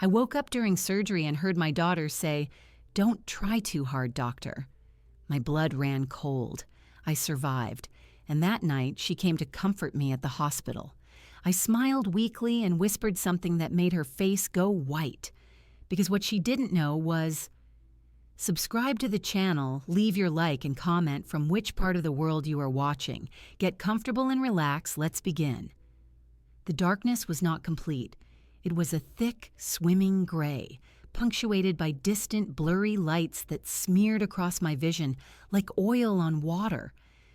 I woke up during surgery and heard my daughter say, "Don't try too hard, doctor." My blood ran cold. I survived, and that night she came to comfort me at the hospital. I smiled weakly and whispered something that made her face go white, because what she didn't know was, subscribe to the channel, leave your like and comment from which part of the world you are watching. Get comfortable and relax, let's begin. The darkness was not complete. It was a thick, swimming gray, punctuated by distant, blurry lights that smeared across my vision like oil on water.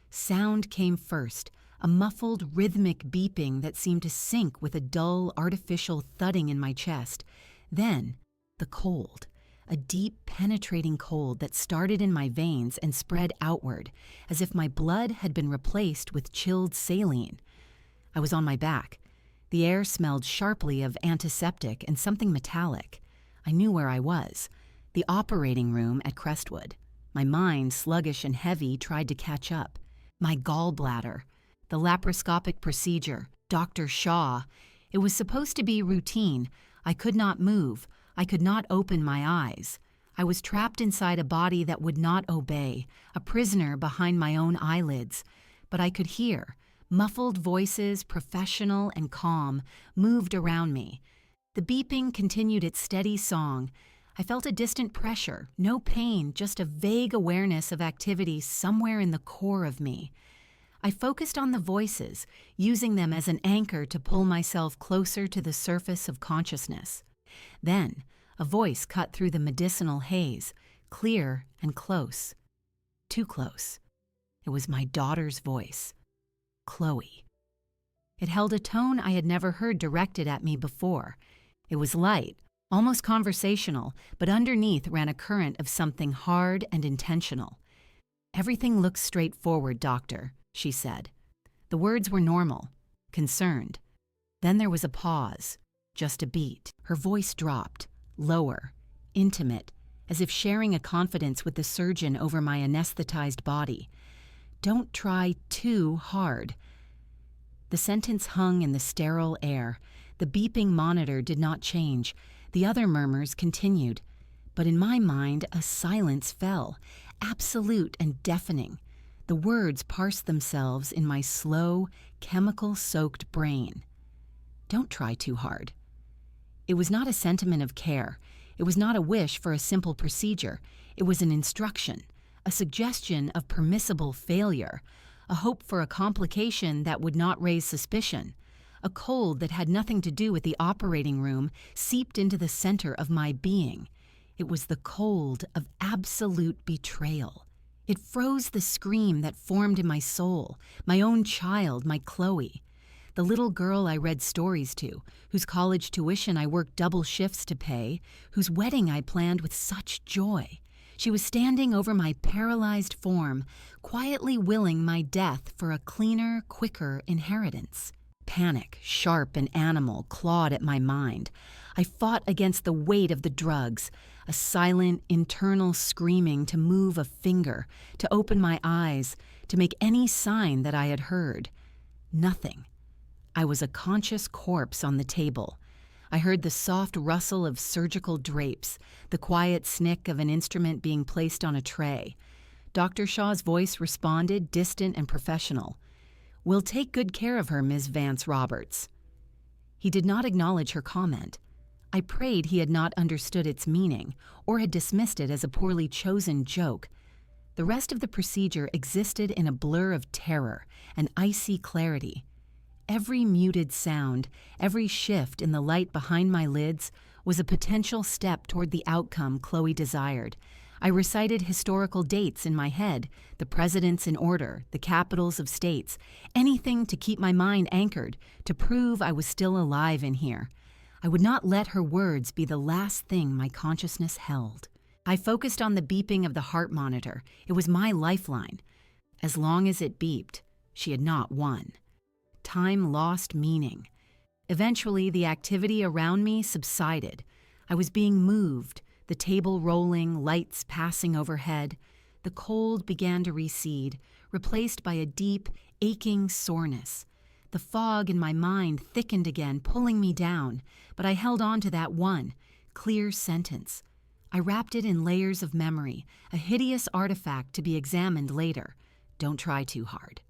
Sound came first, a muffled, rhythmic beeping that seemed to sync with a dull, artificial thudding in my chest. Then, the cold. A deep, penetrating cold that started in my veins and spread outward, as if my blood had been replaced with chilled saline. I was on my back. The air smelled sharply of antiseptic and something metallic. I knew where I was. The operating room at Crestwood. My mind, sluggish and heavy, tried to catch up. My gallbladder. The laparoscopic procedure. Dr. Shaw. It was supposed to be routine. I could not move. I could not open my eyes. I was trapped inside a body that would not obey, a prisoner behind my own eyelids. But I could hear. Muffled voices, professional and calm, moved around me. The beeping continued its steady song. I felt a distant pressure, no pain, just a vague awareness of activity somewhere in the core of me. I focused on the voices, using them as an anchor to pull myself closer to the surface of consciousness. Then, a voice cut through the medicinal haze, clear and close. Too close. It was my daughter's voice. Chloe. It held a tone I had never heard directed at me before. It was light, almost conversational, but underneath ran a current of something hard and intentional. "Everything looks straightforward, doctor," she said. The words were normal, concerned. Then there was a pause, just a beat. Her voice dropped, lower, intimate, as if sharing a confidence with the surgeon over my anesthetized body. "Don't try too hard." The sentence hung in the sterile air. The beeping monitor did not change. The other murmurs continued. But in my mind, a silence fell, absolute and deafening. The words parsed themselves in my slow, chemical-soaked brain. "Don't try too hard." It was not a sentiment of care. It was not a wish for a simple procedure. It was an instruction, a suggestion of permissible failure, a hope for a complication that would not raise suspicion. A cold that had nothing to do with the operating room seeped into the center of my being. It was the cold of absolute betrayal. It froze the scream that formed in my soul, my own child, my Chloe. The little girl I read stories to, whose college tuition I worked double shifts to pay, whose wedding I planned with such joy. She was standing over my paralyzed form, quietly willing my death for a cleaner, quicker inheritance. Panic, sharp and animal, clawed at my mind. I fought against the weight of the drugs, a silent, internal screaming to move a finger, to open my eyes, to make any sign that I had heard. Nothing. I was a conscious corpse on the table. I heard the soft rustle of surgical drapes, the quiet snick of an instrument being placed on a tray. Dr. Shaw's voice responded, distant and professional. "We'll take good care of her, Ms. Vance Roberts." He did not acknowledge her comment. I prayed he had not understood its meaning, or had dismissed it as a poorly chosen joke. The rest of the procedure existed in a blur of terror, an icy clarity. Every muted sound, every shift in the light behind my lids was a potential step toward the outcome Chloe desired. I recited historical dates in my head, the presidents in order, the capitals of states, anything to keep my mind anchored, to prove I was still alive in here. I would not let her words be the last thing my consciousness held. I focused on the beeping of the heart monitor. It was my lifeline. As long as it beeped, she had not won. Time lost meaning. Eventually, the activity around me subsided. I was being moved, the table rolling, lights passing overhead. The cold began to recede, replaced by a deep, aching soreness. The fog in my mind thickened again, pulling me down, but I held on to that one, clear sentence. I wrapped it in layers of memory, a hideous artifact to be examined later. Don't try too hard.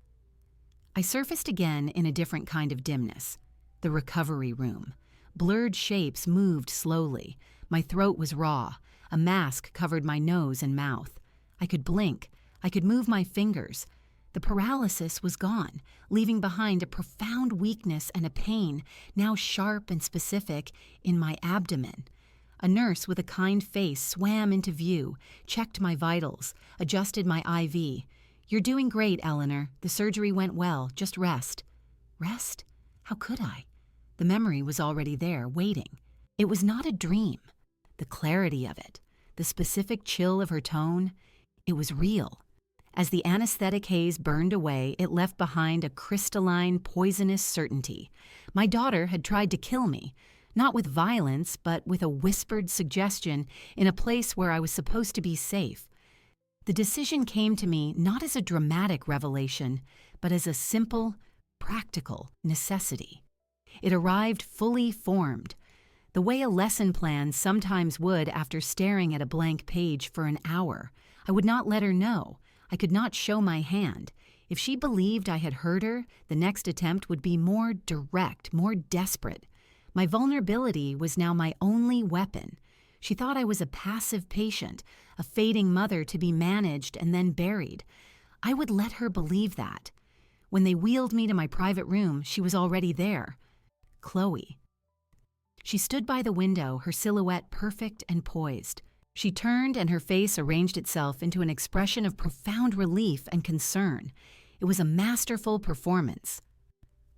I surfaced again in a different kind of dimness. The recovery room. Blurred shapes moved slowly. My throat was raw. A mask covered my nose and mouth. I could blink. I could move my fingers. The paralysis was gone, leaving behind a profound weakness and a pain, now sharp and specific, in my abdomen. A nurse with a kind face swam into view, checked my vitals, adjusted my IV. "You're doing great, Eleanor. The surgery went well. Just rest." Rest? How could I? The memory was already there, waiting. It was not a dream. The clarity of it, the specific chill of her tone, it was real. As the anesthetic haze burned away, it left behind a crystalline, poisonous certainty. My daughter had tried to kill me, not with violence, but with a whispered suggestion in a place where I was supposed to be safe. The decision came to me not as a dramatic revelation, but as a simple, practical necessity. It arrived fully formed, the way a lesson plan sometimes would after staring at a blank page for an hour. I would not let her know. I could not show my hand. If she believed I had hurt her, the next attempt would be more direct, more desperate. My vulnerability was now my only weapon. She thought I was a passive patient, a fading mother to be managed and then buried. I would let her believe that. When they wheeled me to my private room, she was already there. Chloe. She stood by the window, her silhouette perfect and poised. She turned and her face arranged itself into an expression of profound relief and concern. It was a masterful performance.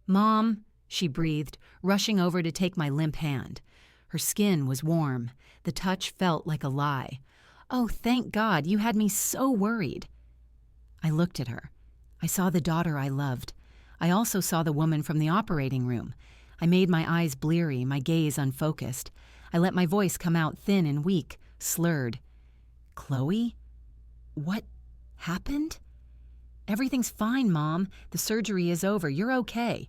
"Mom," she breathed, rushing over to take my limp hand. Her skin was warm. The touch felt like a lie. "Oh, thank God, you had me so worried." I looked at her. I saw the daughter I loved. I also saw the woman from the operating room. I made my eyes bleary, my gaze unfocused. I let my voice come out thin and weak, slurred. "Chloe? What happened?" "Everything's fine, Mom. The surgery is over. You're okay."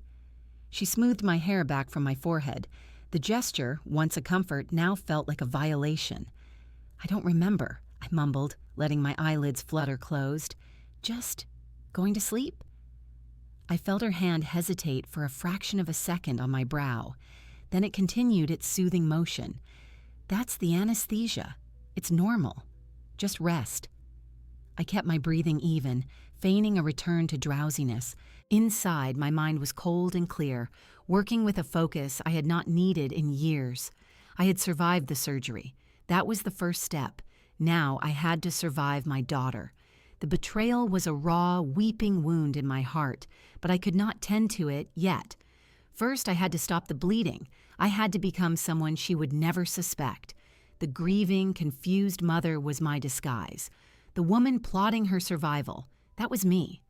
She smoothed my hair back from my forehead. The gesture, once a comfort, now felt like a violation. "I don't remember," I mumbled, letting my eyelids flutter closed. "Just going to sleep?" I felt her hand hesitate for a fraction of a second on my brow. Then it continued its soothing motion. "That's the anesthesia. It's normal. Just rest." I kept my breathing even, feigning a return to drowsiness. Inside, my mind was cold and clear, working with a focus I had not needed in years. I had survived the surgery. That was the first step. Now I had to survive my daughter. The betrayal was a raw, weeping wound in my heart, but I could not tend to it yet. First, I had to stop the bleeding. I had to become someone she would never suspect. The grieving, confused mother was my disguise. The woman plotting her survival, that was me.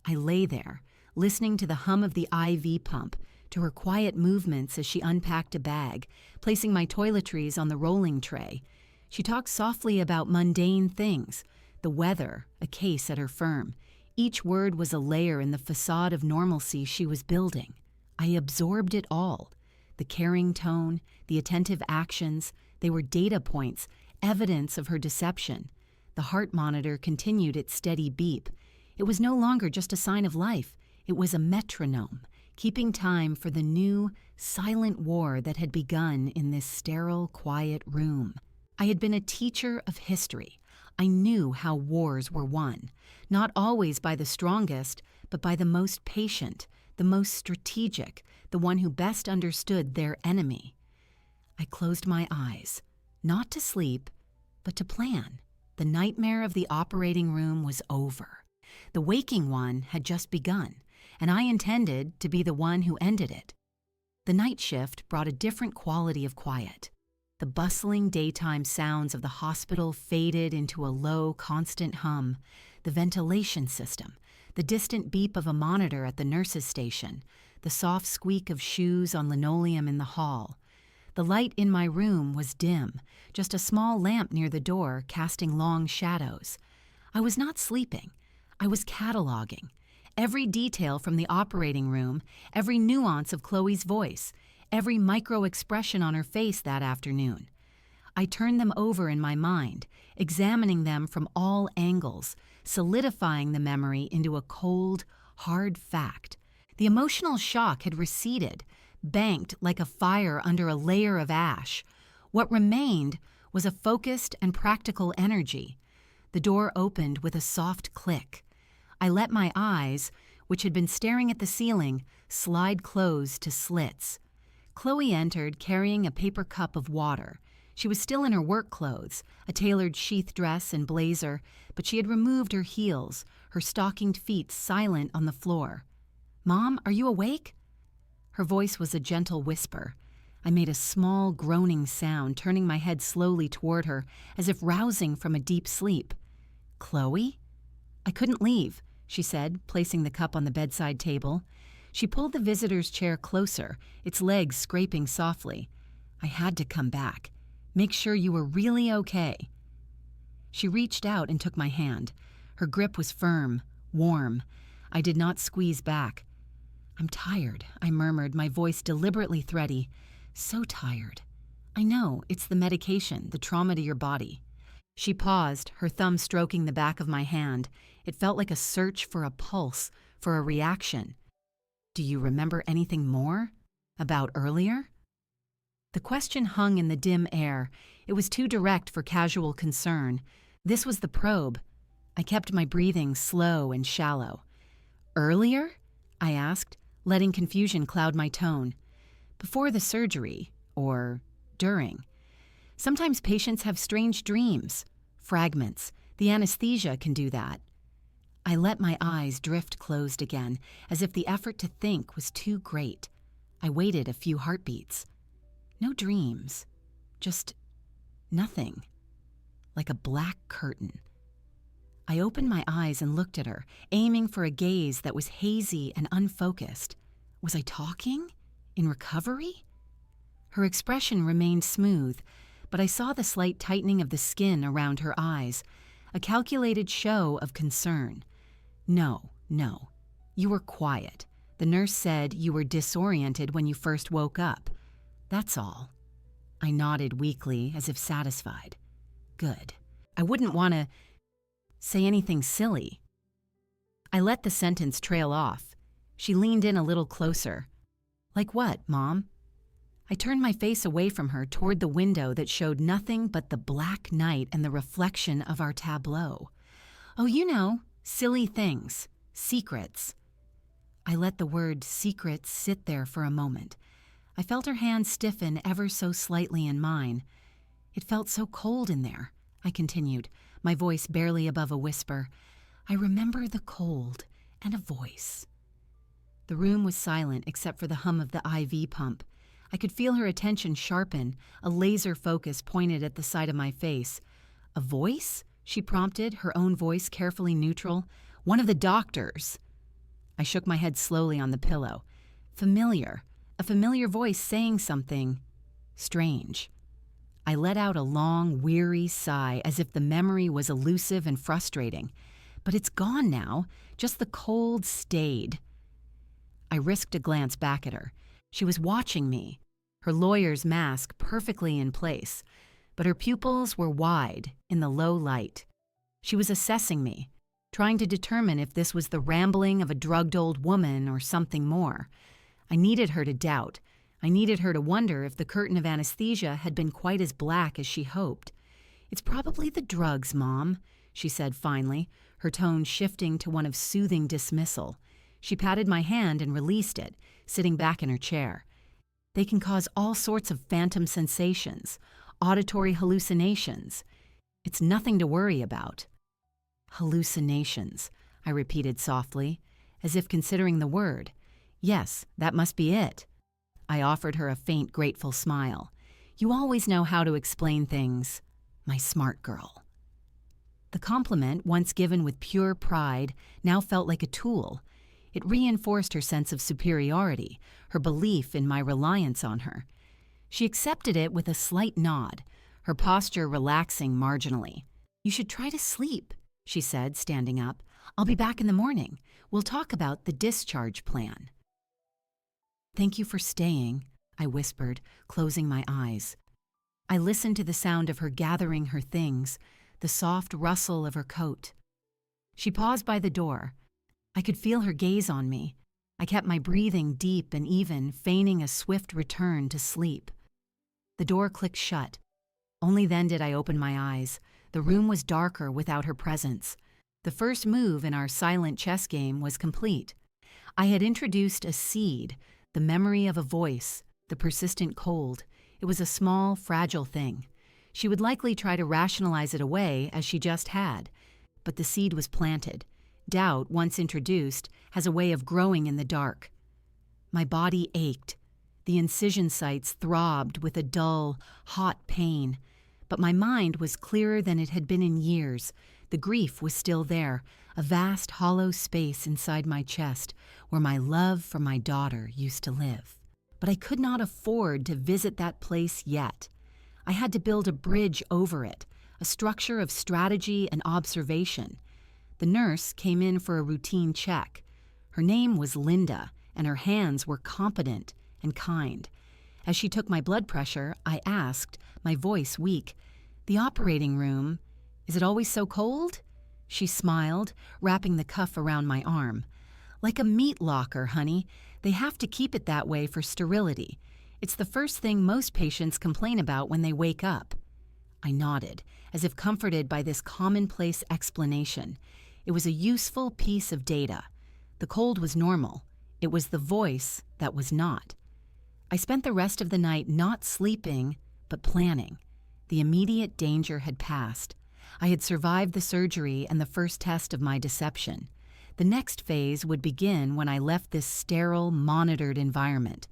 I lay there, listening to the hum of the IV pump, to her quiet movements as she unpacked a bag, placing my toiletries on the rolling tray. She talked softly about mundane things, the weather, a case at her firm. Each word was a layer in the facade of normalcy she was building. I absorbed it all. The caring tone, the attentive actions, they were data points, evidence of her deception. The heart monitor continued its steady beep. It was no longer just a sign of life. It was a metronome, keeping time for the new, silent war that had begun in this sterile, quiet room. I had been a teacher of history. I knew how wars were won, not always by the strongest, but by the most patient, the most strategic, the one who best understood their enemy. I closed my eyes, not to sleep, but to plan. The nightmare of the operating room was over. The waking one had just begun, and I intended to be the one who ended it. The night shift brought a different quality of quiet. The bustling daytime sounds of the hospital faded into a low, constant hum. The ventilation system, the distant beep of a monitor at the nurse's station, the soft squeak of shoes on linoleum in the hall. The light in my room was dim, just a small lamp near the door casting long shadows. I was not sleeping. I was cataloging. Every detail from the operating room, every nuance of Chloe's voice, every micro-expression on her face that afternoon. I turned them over in my mind, examining them from all angles, solidifying the memory into a cold, hard fact. The emotional shock had receded, banked like a fire under a layer of ash. What remained was a focused and practical energy. The door opened with a soft click. I let my eyes, which had been staring at the ceiling, slide closed to slits. Chloe entered carrying a paper cup of water. She was still in her work clothes, a tailored sheath dress and blazer, but she had removed her heels, her stockinged feet silent on the floor. "Mom, are you awake?" Her voice was a gentle whisper. I made a small, groaning sound, turning my head slowly toward her, as if rousing from a deep sleep. "Chloe?" "I couldn't leave," she said, placing the cup on the bedside table. She pulled the visitor's chair closer, its legs scraping softly. "I had to come back. Make sure you were really okay." She reached out and took my hand. Her grip was firm, warm. I did not squeeze back. "I'm tired," I murmured, my voice deliberately thready. "So tired." "I know, it's the medication, the trauma to your body." She paused, her thumb stroking the back of my hand. It felt like a search for a pulse, for a reaction. "Do you remember anything more? About earlier?" The question hung in the dim air. It was too direct for casual concern. This was the probe. I kept my breathing slow and shallow. "Earlier?" I asked, letting confusion cloud my tone. "Before the surgery, or during. Sometimes patients have strange dreams, fragments. The anesthesia can do that." I let my eyes drift closed again, as if the effort to think was too great. I waited a few heartbeats. No dreams, just nothing, like a black curtain. I opened my eyes and looked at her, aiming for a gaze that was hazy and unfocused. Was I talking? In recovery? Her expression remained smooth, but I saw the slight tightening of the skin around her eyes, a calculated show of concern. "No. You were quiet. The nurse said you were disoriented when you first woke up. That's all." I nodded weakly, as if satisfied. "Good. I wouldn't want to say anything silly." I let the sentence trail off. She leaned in a little closer. "Like what, Mom?" I turned my face away from her toward the window that showed nothing but the black night and the reflection of our tableau. "Oh, you know, silly things, secrets." I let the word secrets sit there for a moment. I felt her hand stiffen ever so slightly in mine. "It felt so cold in there," I continued, my voice barely above a whisper. "I remember the cold and a voice." The room was silent except for the hum of the IV pump. I could feel her attention sharpen, a laser focus pointed at the side of my face. "A voice?" she prompted, her own voice carefully neutral. "One of the doctors." I shook my head slowly on the pillow. Familiar. A familiar voice saying something strange. I let out a long, weary sigh, as if the memory was elusive and frustrating. But it's gone now. Just the cold stayed. I risked a glance back at her. She was watching me, her lawyer's mask perfectly in place, but her pupils were wide in the low light. She was assessing me, trying to determine if this was the rambling of a drugged old woman or something more. I needed her to doubt. I needed her to wonder if the curtain of anesthesia had been quite as black as she hoped. "It's probably the drugs, Mom," she said finally, her tone shifting to one of soothing dismissal. She patted my hand and released it, sitting back in her chair. "They can cause all sorts of phantom sensations, auditory hallucinations. It's nothing to worry about." "Hallucinations," I repeated softly, as if considering the word. Yes, that must be it. I offered her a faint, grateful smile. "You always know how to explain things, my smart girl." The compliment, once given with pure pride, now felt like a tool. It reinforced her sense of superiority, her belief in my reliance on her. She accepted it with a slight nod, her posture relaxing marginally. "You should try to sleep," she said, standing up. "I'll be back in the morning. We'll talk about the discharge plan." "Thank you for staying," I whispered, closing my eyes. I listened to the sound of her gathering her things, the soft rustle of her coat. She paused by the door. I could feel her gaze on me. I kept my breathing deep and even, feigning a swift return to sleep. The door clicked shut. Only then did I open my eyes. The room was darker without her presence. The first move in our silent chess game was complete. I had introduced a seed, the memory of a voice, the persistent cold. It was a small, fragile thing. She would likely try to rationalize it away, as she just had. But the seed was planted. Doubt, once introduced, has a way of growing in the dark. My body ached. The incision sites throbbed with a dull, hot pain. But my mind was clearer than it had been in years. The grief was still there, a vast hollow space inside my chest where my love for my daughter used to live. But I could not afford to visit that place yet. I had to build a bridge over it, a structure of strategy and observation. The nurse came in for a routine check. Her name was Linda, and her hands were competent and kind. As she took my blood pressure, I asked, my voice weak, "The operating room, is it always so cold?" She smiled, wrapping the cuff around my arm. "Like a meat locker, honey. They have to keep it that way for sterility. It's the first thing most patients complain about when they wake up." I nodded, as if comforted by this commonplace explanation. It was a useful piece of data. The cold was normal. It was the voice that was not. I spent the rest of the night not sleeping, but planning. The immediate danger had passed. I had survived the surgery and the first test of my deception. The next phase would begin when I left this sterile, monitored environment.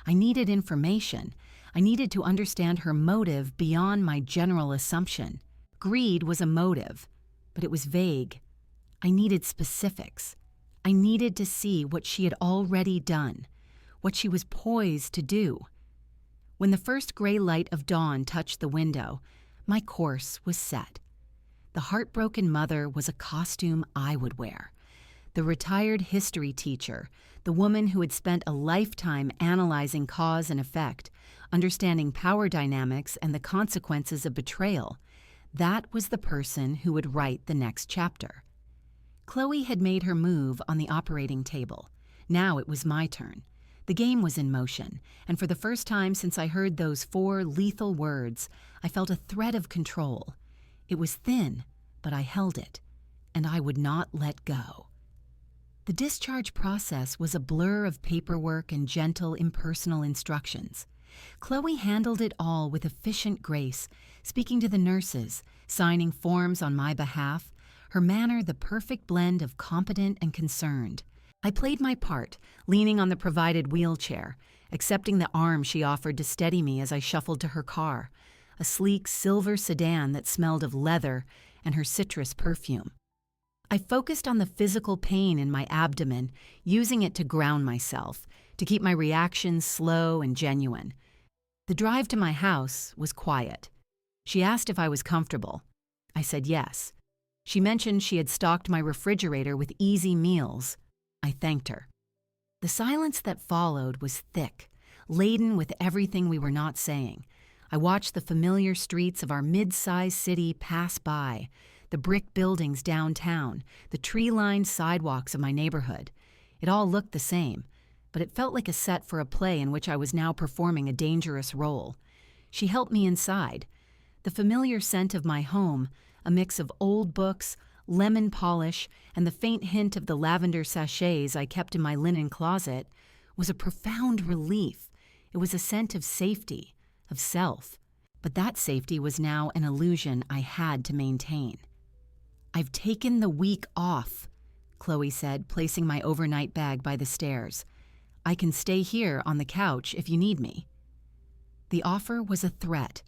I needed information. I needed to understand her motive beyond my general assumption. Greed was a motive, but it was vague. I needed specifics. I needed to see what she had already done, what she was poised to do. When the first gray light of dawn touched the window, my course was set. The heartbroken mother was a costume I would wear. The retired history teacher, the woman who had spent a lifetime analyzing cause and effect, understanding power dynamics and the consequences of betrayal, that was the person who would write the next chapter. Chloe had made her move on the operating table. Now it was my turn. The game was in motion, and for the first time since I heard those 4 lethal words, I felt a thread of control. It was thin, but I held it, and I would not let go. The discharge process was a blur of paperwork and gentle, impersonal instructions. Chloe handled it all with efficient grace, speaking to the nurses, signing forms on my behalf, her manner the perfect blend of competent and concerned. I played my part, leaning on the provided wheelchair, accepting the arm she offered to steady me as I shuffled to her car, a sleek silver sedan that smelled of leather and her citrus perfume. I focused on the physical pain in my abdomen, using it to ground myself, to keep my reactions slow and genuine. The drive to my house was quiet. She asked if I was comfortable. I said yes. She mentioned she had stocked my refrigerator with easy meals. I thanked her. The silence that followed was thick, laden with everything we were not saying. I watched the familiar streets of our mid-sized city pass by, the brick buildings downtown, the tree-lined sidewalks of my neighborhood. It all looked the same, but it felt like a set for a play in which I was now performing a dangerous role. She helped me inside. The familiar scent of my home, a mix of old books, lemon polish, and the faint hint of the lavender sachets I kept in my linen closet, was a profound relief. It was a scent of safety, of self. But that safety was now an illusion I had to maintain. "I've taken the week off," Chloe said, placing my overnight bag by the stairs. "I can stay here on the couch if you need me." The offer was a threat.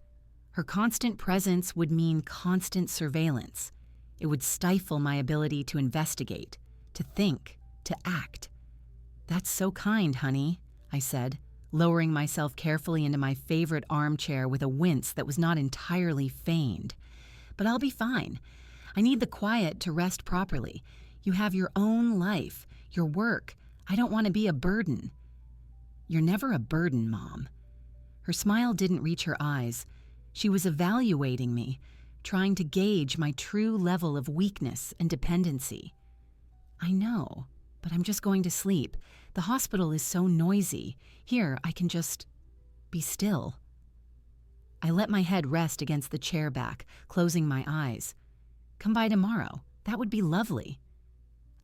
Her constant presence would mean constant surveillance. It would stifle my ability to investigate, to think, to act. "That's so kind, honey," I said, lowering myself carefully into my favorite armchair with a wince that was not entirely feigned. "But I'll be fine. I need the quiet to rest properly. You have your own life, your work. I don't want to be a burden." "You're never a burden, Mom." Her smile didn't reach her eyes. She was evaluating me, trying to gauge my true level of weakness and dependency. I know, but I'm just going to sleep. The hospital is so noisy. Here, I can just be still. I let my head rest against the chair back, closing my eyes. Come by tomorrow. That would be lovely.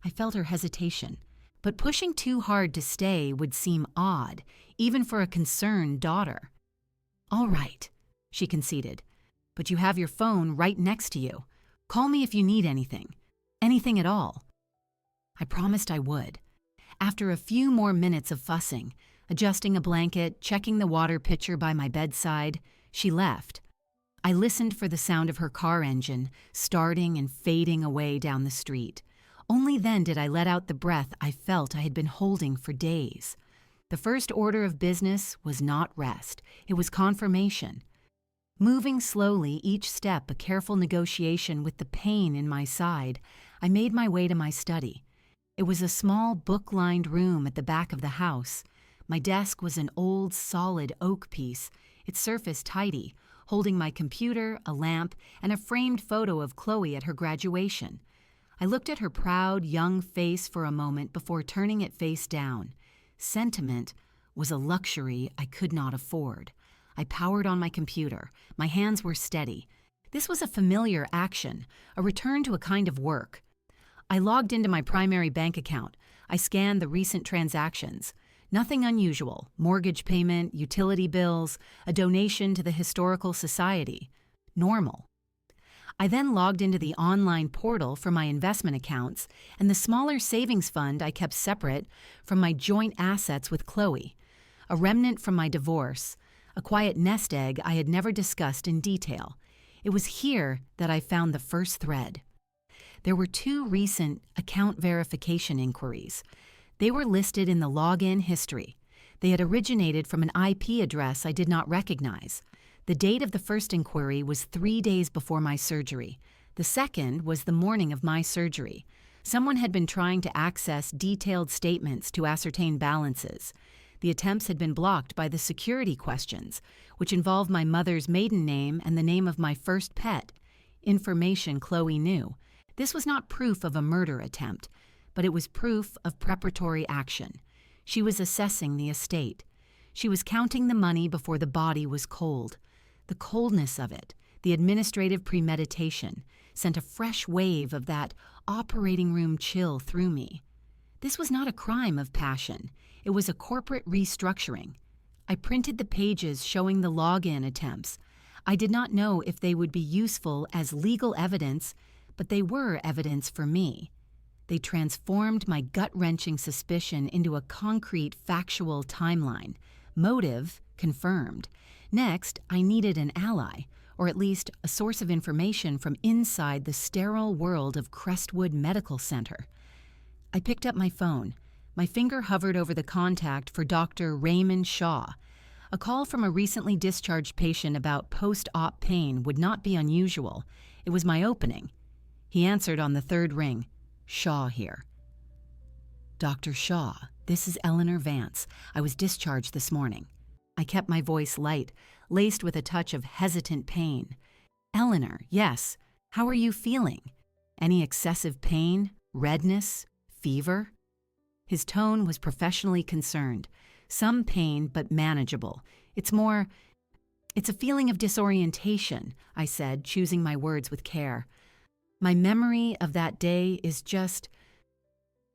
I felt her hesitation, but pushing too hard to stay would seem odd, even for a concerned daughter. All right, she conceded, but you have your phone right next to you. Call me if you need anything. Anything at all. I promised I would. After a few more minutes of fussing, adjusting a blanket, checking the water pitcher by my bedside, she left. I listened for the sound of her car engine, starting and fading away down the street. Only then did I let out the breath I felt I had been holding for days. The first order of business was not rest, it was confirmation. Moving slowly, each step a careful negotiation with the pain in my side, I made my way to my study. It was a small book-lined room at the back of the house. My desk was an old, solid oak piece, its surface tidy, holding my computer, a lamp, and a framed photo of Chloe at her graduation. I looked at her proud, young face for a moment before turning it face down. Sentiment was a luxury I could not afford. I powered on my computer. My hands were steady. This was a familiar action, a return to a kind of work. I logged into my primary bank account. I scanned the recent transactions. Nothing unusual: mortgage payment, utility bills, a donation to the Historical Society. Normal. I then logged into the online portal for my investment accounts and the smaller savings fund I kept separate from my joint assets with Chloe, a remnant from my divorce, a quiet nest egg I had never discussed in detail. It was here that I found the first thread. There were 2 recent account verification inquiries. They were listed in the login history. They had originated from an IP address I did not recognize. The date of the first inquiry was 3 days before my surgery. The second was the morning of my surgery. Someone had been trying to access detailed statements to ascertain balances. The attempts had been blocked by the security questions, which involved my mother's maiden name and the name of my first pet, information Chloe knew. This was not proof of a murder attempt, but it was proof of preparatory action. She was assessing the estate. She was counting the money before the body was cold. The coldness of it, the administrative premeditation, sent a fresh wave of that operating room chill through me. This was not a crime of passion. It was a corporate restructuring. I printed the pages showing the login attempts. I did not know if they would be useful as legal evidence, but they were evidence for me. They transformed my gut-wrenching suspicion into a concrete, factual timeline. Motive confirmed. Next, I needed an ally, or at least a source of information from inside the sterile world of Crestwood Medical Center. I picked up my phone. My finger hovered over the contact for Dr. Raymond Shaw. A call from a recently discharged patient about post-op pain would not be unusual. It was my opening. He answered on the 3rd ring. Shaw here. Dr. Shaw, this is Eleanor Vance. I was discharged this morning. I kept my voice light, laced with a touch of hesitant pain. Eleanor, yes. How are you feeling? Any excessive pain, redness, fever? His tone was professionally concerned. Some pain, but manageable. It's a feeling of disorientation, I said, choosing my words with care. My memory of that day is just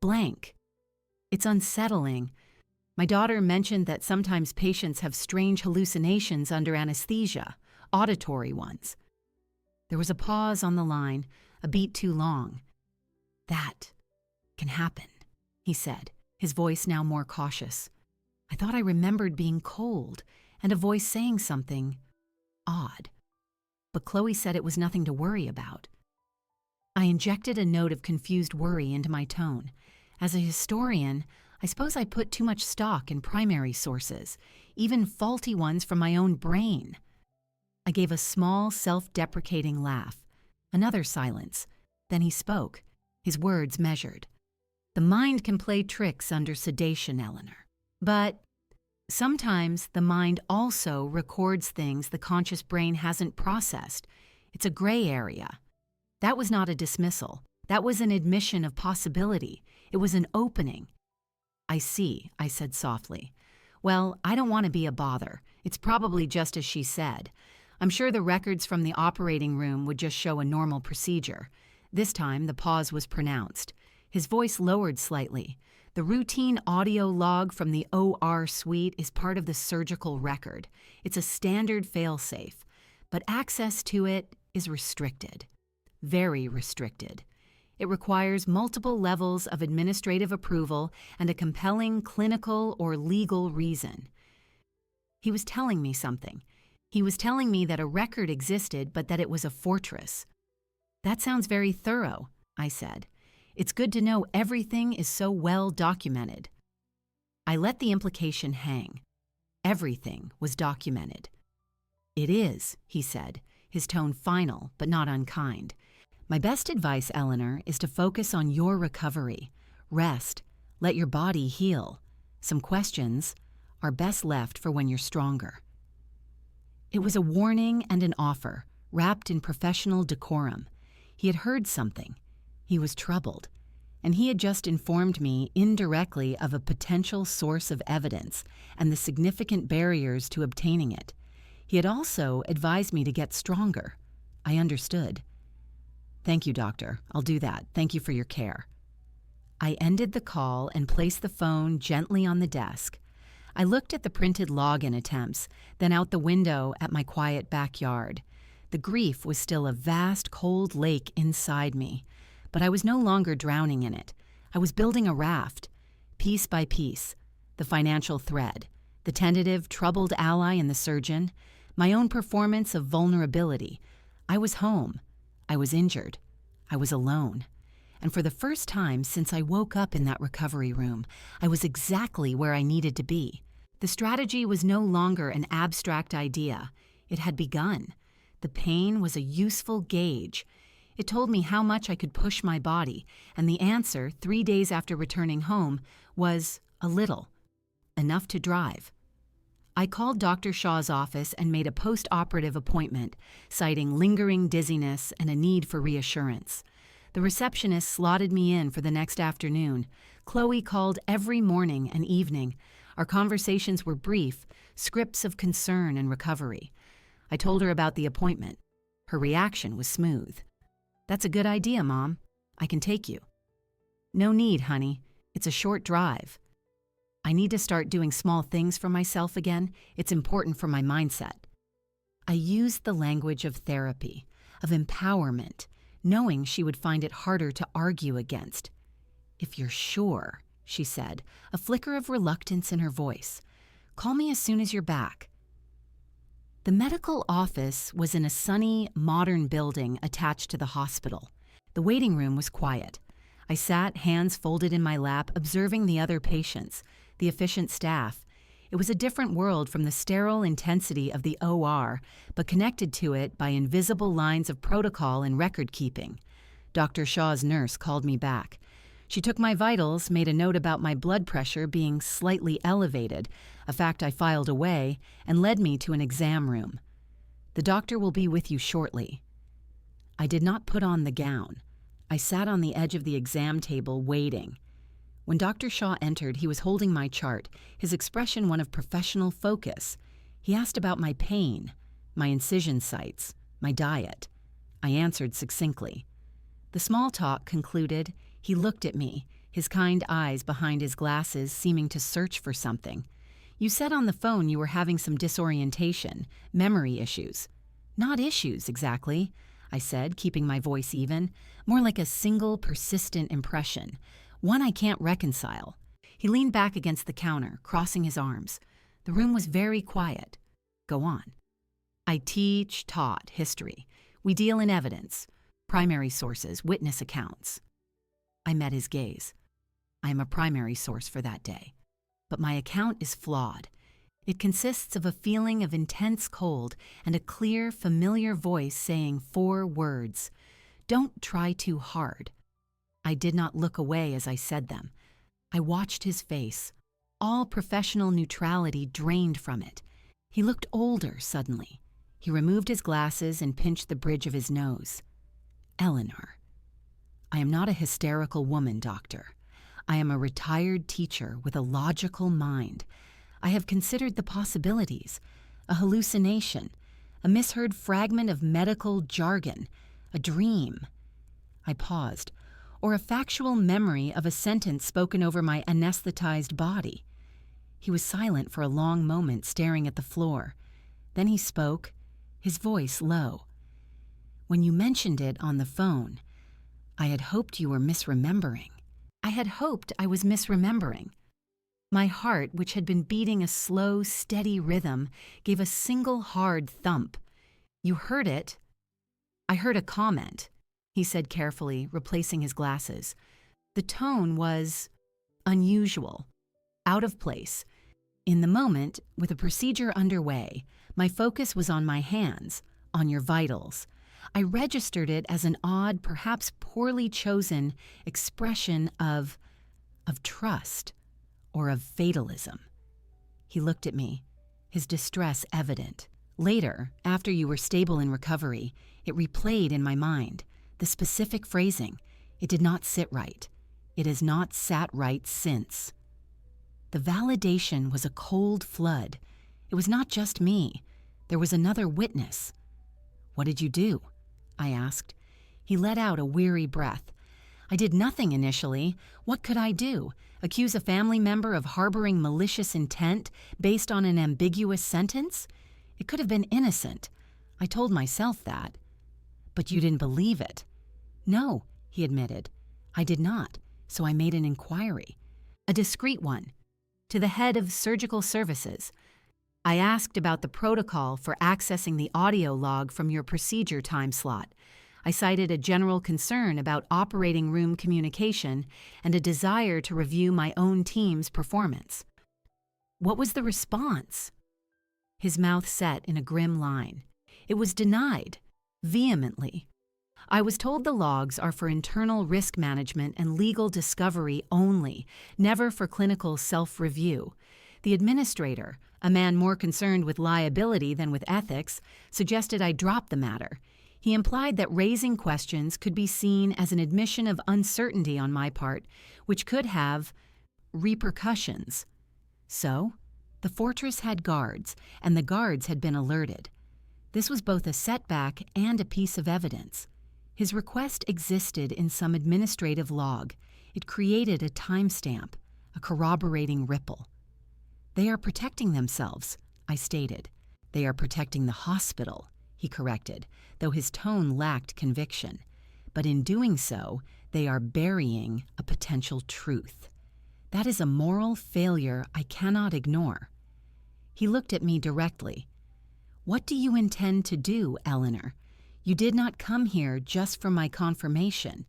blank. It's unsettling. My daughter mentioned that sometimes patients have strange hallucinations under anesthesia, auditory ones. There was a pause on the line, a beat too long. That can happen, he said, his voice now more cautious. I thought I remembered being cold and a voice saying something odd. But Chloe said it was nothing to worry about. I injected a note of confused worry into my tone. As a historian, I suppose I put too much stock in primary sources, even faulty ones from my own brain. I gave a small, self-deprecating laugh. Another silence. Then he spoke, his words measured. The mind can play tricks under sedation, Eleanor. But Sometimes the mind also records things the conscious brain hasn't processed. It's a gray area. That was not a dismissal. That was an admission of possibility. It was an opening. I see, I said softly. Well, I don't want to be a bother. It's probably just as she said. I'm sure the records from the operating room would just show a normal procedure. This time, the pause was pronounced. His voice lowered slightly. The routine audio log from the OR suite is part of the surgical record. It's a standard failsafe, but access to it is restricted. Very restricted. It requires multiple levels of administrative approval and a compelling clinical or legal reason. He was telling me something. He was telling me that a record existed, but that it was a fortress. That sounds very thorough, I said. It's good to know everything is so well documented. I let the implication hang. Everything was documented. It is, he said, his tone final but not unkind. My best advice, Eleanor, is to focus on your recovery. Rest. Let your body heal. Some questions are best left for when you're stronger. It was a warning and an offer, wrapped in professional decorum. He had heard something. He was troubled. And he had just informed me indirectly of a potential source of evidence and the significant barriers to obtaining it. He had also advised me to get stronger. I understood. Thank you, doctor. I'll do that. Thank you for your care. I ended the call and placed the phone gently on the desk. I looked at the printed login attempts, then out the window at my quiet backyard. The grief was still a vast, cold lake inside me, but I was no longer drowning in it. I was building a raft, piece by piece, the financial thread, the tentative, troubled ally in the surgeon, my own performance of vulnerability. I was home. I was injured. I was alone. And for the first time since I woke up in that recovery room, I was exactly where I needed to be. The strategy was no longer an abstract idea. It had begun. The pain was a useful gauge. It told me how much I could push my body, and the answer, 3 days after returning home, was a little. Enough to drive. I called Dr. Shaw's office and made a post-operative appointment, citing lingering dizziness and a need for reassurance. The receptionist slotted me in for the next afternoon. Chloe called every morning and evening. Our conversations were brief, scripts of concern and recovery. I told her about the appointment. Her reaction was smooth. "That's a good idea, Mom. I can take you." "No need, honey. It's a short drive. I need to start doing small things for myself again. It's important for my mindset." I used the language of therapy, of empowerment, knowing she would find it harder to argue against. "If you're sure," she said, a flicker of reluctance in her voice. "Call me as soon as you're back." The medical office was in a sunny, modern building attached to the hospital. The waiting room was quiet. I sat, hands folded in my lap, observing the other patients, the efficient staff. It was a different world from the sterile intensity of the OR, but connected to it by invisible lines of protocol and record-keeping. Dr. Shaw's nurse called me back. She took my vitals, made a note about my blood pressure being slightly elevated, a fact I filed away, and led me to an exam room. "The doctor will be with you shortly." I did not put on the gown. I sat on the edge of the exam table, waiting. When Dr. Shaw entered, he was holding my chart, his expression one of professional focus. He asked about my pain, my incision sites, my diet. I answered succinctly. The small talk concluded, he looked at me, his kind eyes behind his glasses seeming to search for something. "You said on the phone you were having some disorientation, memory issues." "Not issues, exactly," I said, keeping my voice even. "More like a single, persistent impression. One I can't reconcile." He leaned back against the counter, crossing his arms. The room was very quiet. "Go on." "I taught history. We deal in evidence, primary sources, witness accounts." I met his gaze. "I am a primary source for that day. But my account is flawed. It consists of a feeling of intense cold and a clear, familiar voice saying 4 words. Don't try too hard." I did not look away as I said them. I watched his face. all professional neutrality drained from it. He looked older suddenly. He removed his glasses and pinched the bridge of his nose. Eleanor. I am not a hysterical woman, doctor. I am a retired teacher with a logical mind. I have considered the possibilities. A hallucination, a misheard fragment of medical jargon, a dream. I paused, or a factual memory of a sentence spoken over my anesthetized body. He was silent for a long moment, staring at the floor. Then he spoke, his voice low. When you mentioned it on the phone, I had hoped you were misremembering. I had hoped I was misremembering. My heart, which had been beating a slow, steady rhythm, gave a single hard thump. You heard it? I heard a comment, he said carefully, replacing his glasses. The tone was unusual, out of place. In the moment, with a procedure underway, my focus was on my hands, on your vitals. I registered it as an odd, perhaps poorly chosen expression of trust or of fatalism. He looked at me, his distress evident. Later, after you were stable in recovery, it replayed in my mind. The specific phrasing, it did not sit right. It has not sat right since. The validation was a cold flood. It was not just me. There was another witness. What did you do? I asked. He let out a weary breath. I did nothing initially. What could I do? Accuse a family member of harboring malicious intent based on an ambiguous sentence? It could have been innocent. I told myself that. But you didn't believe it. No, he admitted. I did not, so I made an inquiry. A discreet one. To the head of surgical services. I asked about the protocol for accessing the audio log from your procedure time slot. I cited a general concern about operating room communication and a desire to review my own team's performance. What was the response? His mouth set in a grim line. It was denied, vehemently. I was told the logs are for internal risk management and legal discovery only, never for clinical self-review. The administrator, a man more concerned with liability than with ethics, suggested I drop the matter. He implied that raising questions could be seen as an admission of uncertainty on my part, which could have repercussions. So, the fortress had guards, and the guards had been alerted. This was both a setback and a piece of evidence. His request existed in some administrative log. It created a timestamp, a corroborating ripple. They are protecting themselves, I stated. They are protecting the hospital, he corrected, though his tone lacked conviction. But in doing so, they are burying a potential truth. That is a moral failure I cannot ignore. He looked at me directly. What do you intend to do, Eleanor? You did not come here just for my confirmation.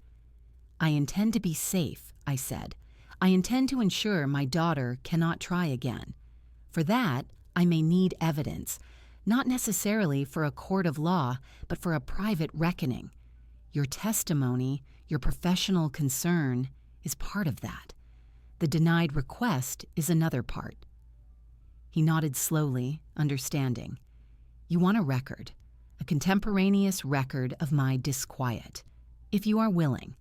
I intend to be safe, I said. I intend to ensure my daughter cannot try again. For that, I may need evidence, not necessarily for a court of law, but for a private reckoning. Your testimony, your professional concern, is part of that. The denied request is another part. He nodded slowly, understanding. You want a record, a contemporaneous record of my disquiet, if you are willing.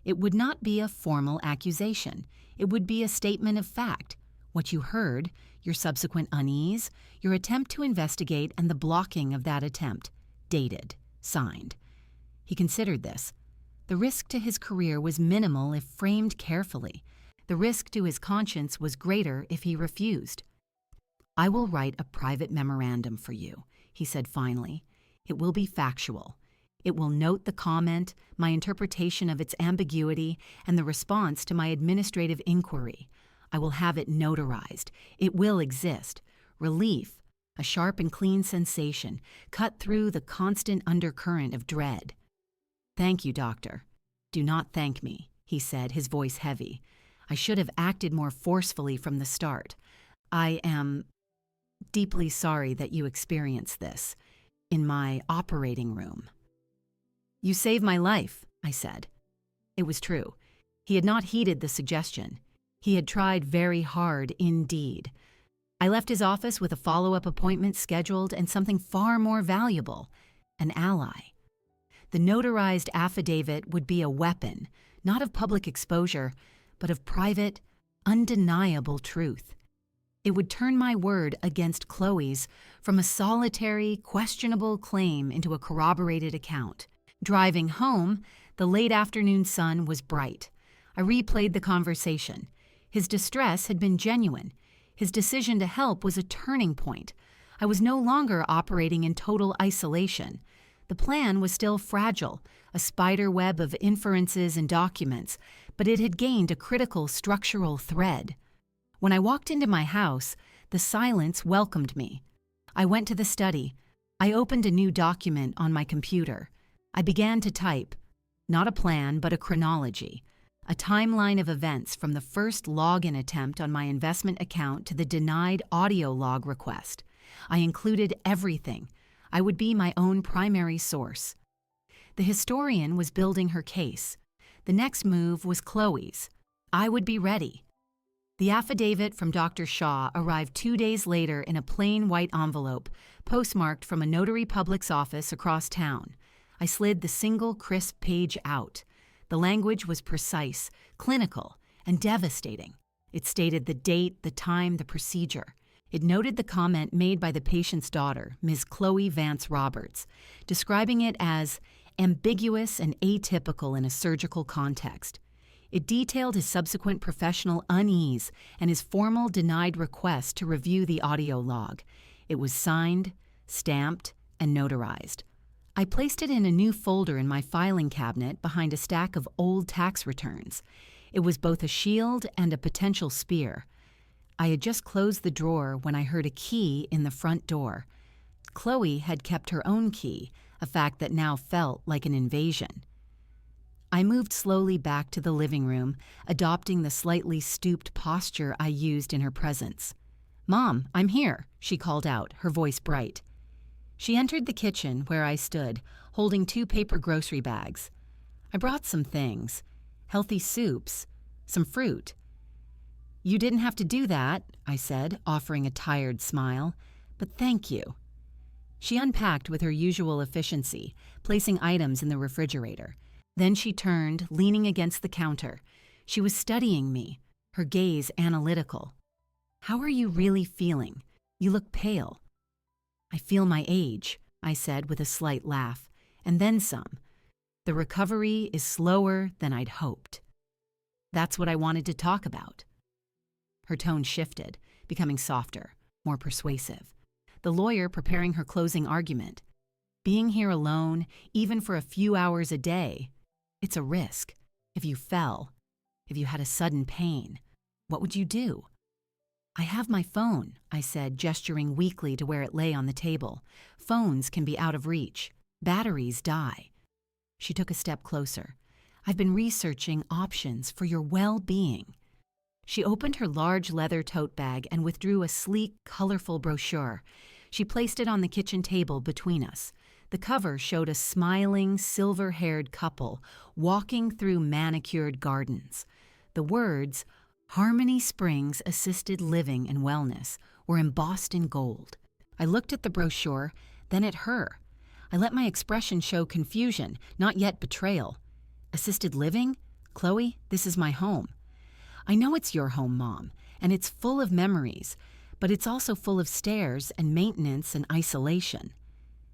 It would not be a formal accusation. It would be a statement of fact, what you heard, your subsequent unease, your attempt to investigate, and the blocking of that attempt, dated, signed. He considered this. The risk to his career was minimal if framed carefully. The risk to his conscience was greater if he refused. I will write a private memorandum for you, he said finally. It will be factual. It will note the comment, my interpretation of its ambiguity, and the response to my administrative inquiry. I will have it notarized. It will exist. Relief, a sharp and clean sensation, cut through the constant undercurrent of dread. Thank you, doctor. Do not thank me, he said, his voice heavy. I should have acted more forcefully from the start. I am deeply sorry that you experienced this in my operating room. You saved my life, I said. It was true. He had not heeded the suggestion. He had tried very hard indeed. I left his office with a follow-up appointment scheduled and something far more valuable, an ally. The notarized affidavit would be a weapon, not of public exposure, but of private, undeniable truth. It would turn my word against Chloe's from a solitary, questionable claim into a corroborated account. Driving home, the late afternoon sun was bright. I replayed the conversation. His distress had been genuine. His decision to help was a turning point. I was no longer operating in total isolation. The plan was still fragile, a spider web of inferences and documents, but it had gained a critical structural thread. When I walked into my house, the silence welcomed me. I went to the study. I opened a new document on my computer. I began to type, not a plan, but a chronology, a timeline of events from the first login attempt on my investment account to the denied audio log request. I included everything. I would be my own primary source. The historian was building her case. The next move was Chloe's. I would be ready. The affidavit from Dr. Shaw arrived 2 days later in a plain white envelope, postmarked from a notary public's office across town. I slid the single crisp page out. The language was precise, clinical, and devastating. It stated the date, the time, the procedure. It noted the comment made by the patient's daughter, Ms. Chloe Vance Roberts, describing it as ambiguous and atypical in a surgical context. It detailed his subsequent professional unease and his formal denied request to review the audio log. It was signed, stamped, and notarized. I placed it in a new folder in my filing cabinet behind a stack of old tax returns. It was both a shield and a potential spear. I had just closed the drawer when I heard a key in the front door. Chloe had kept her own key, a fact that now felt like an invasion. I moved slowly back to the living room, adopting the slightly stooped posture I used in her presence. "Mom, I'm here," she called out, her voice bright. She entered the kitchen where I stood, holding 2 paper grocery bags. "I brought some things. Healthy soups, some fruit." "You didn't have to do that," I said, offering a tired smile, "but thank you." She unpacked with her usual efficiency, placing items in the refrigerator. Then she turned, leaning against the counter. She was studying me, her gaze analytical. "How are you really feeling? You look pale." "I feel my age," I said with a slight laugh, "and then some. The recovery is slower than I'd hoped." "That's what I wanted to talk about." Her tone shifted, becoming softer, more persuasive. The lawyer preparing her closing argument. "Being here alone, even for a few hours a day, it's a risk. If you fell, if you had a sudden pain, what would you do?" "I have my phone," I said, gesturing weakly to where it lay on the table. "Phones can be out of reach. Batteries die." She took a step closer. "I've been researching options for your well-being." She opened her large leather tote bag and withdrew a sleek, colorful brochure. She placed it on the kitchen table between us. The cover showed a smiling, silver-haired couple walking through manicured gardens. The words, "Harmony Springs Assisted Living and Wellness," were embossed in gold. I looked at the brochure, then at her. I let my expression show confusion, not yet betrayal. "Assisted living? Chloe, this is my home." "I know it's your home, Mom, and it's full of memories, but it's also full of stairs and maintenance and isolation."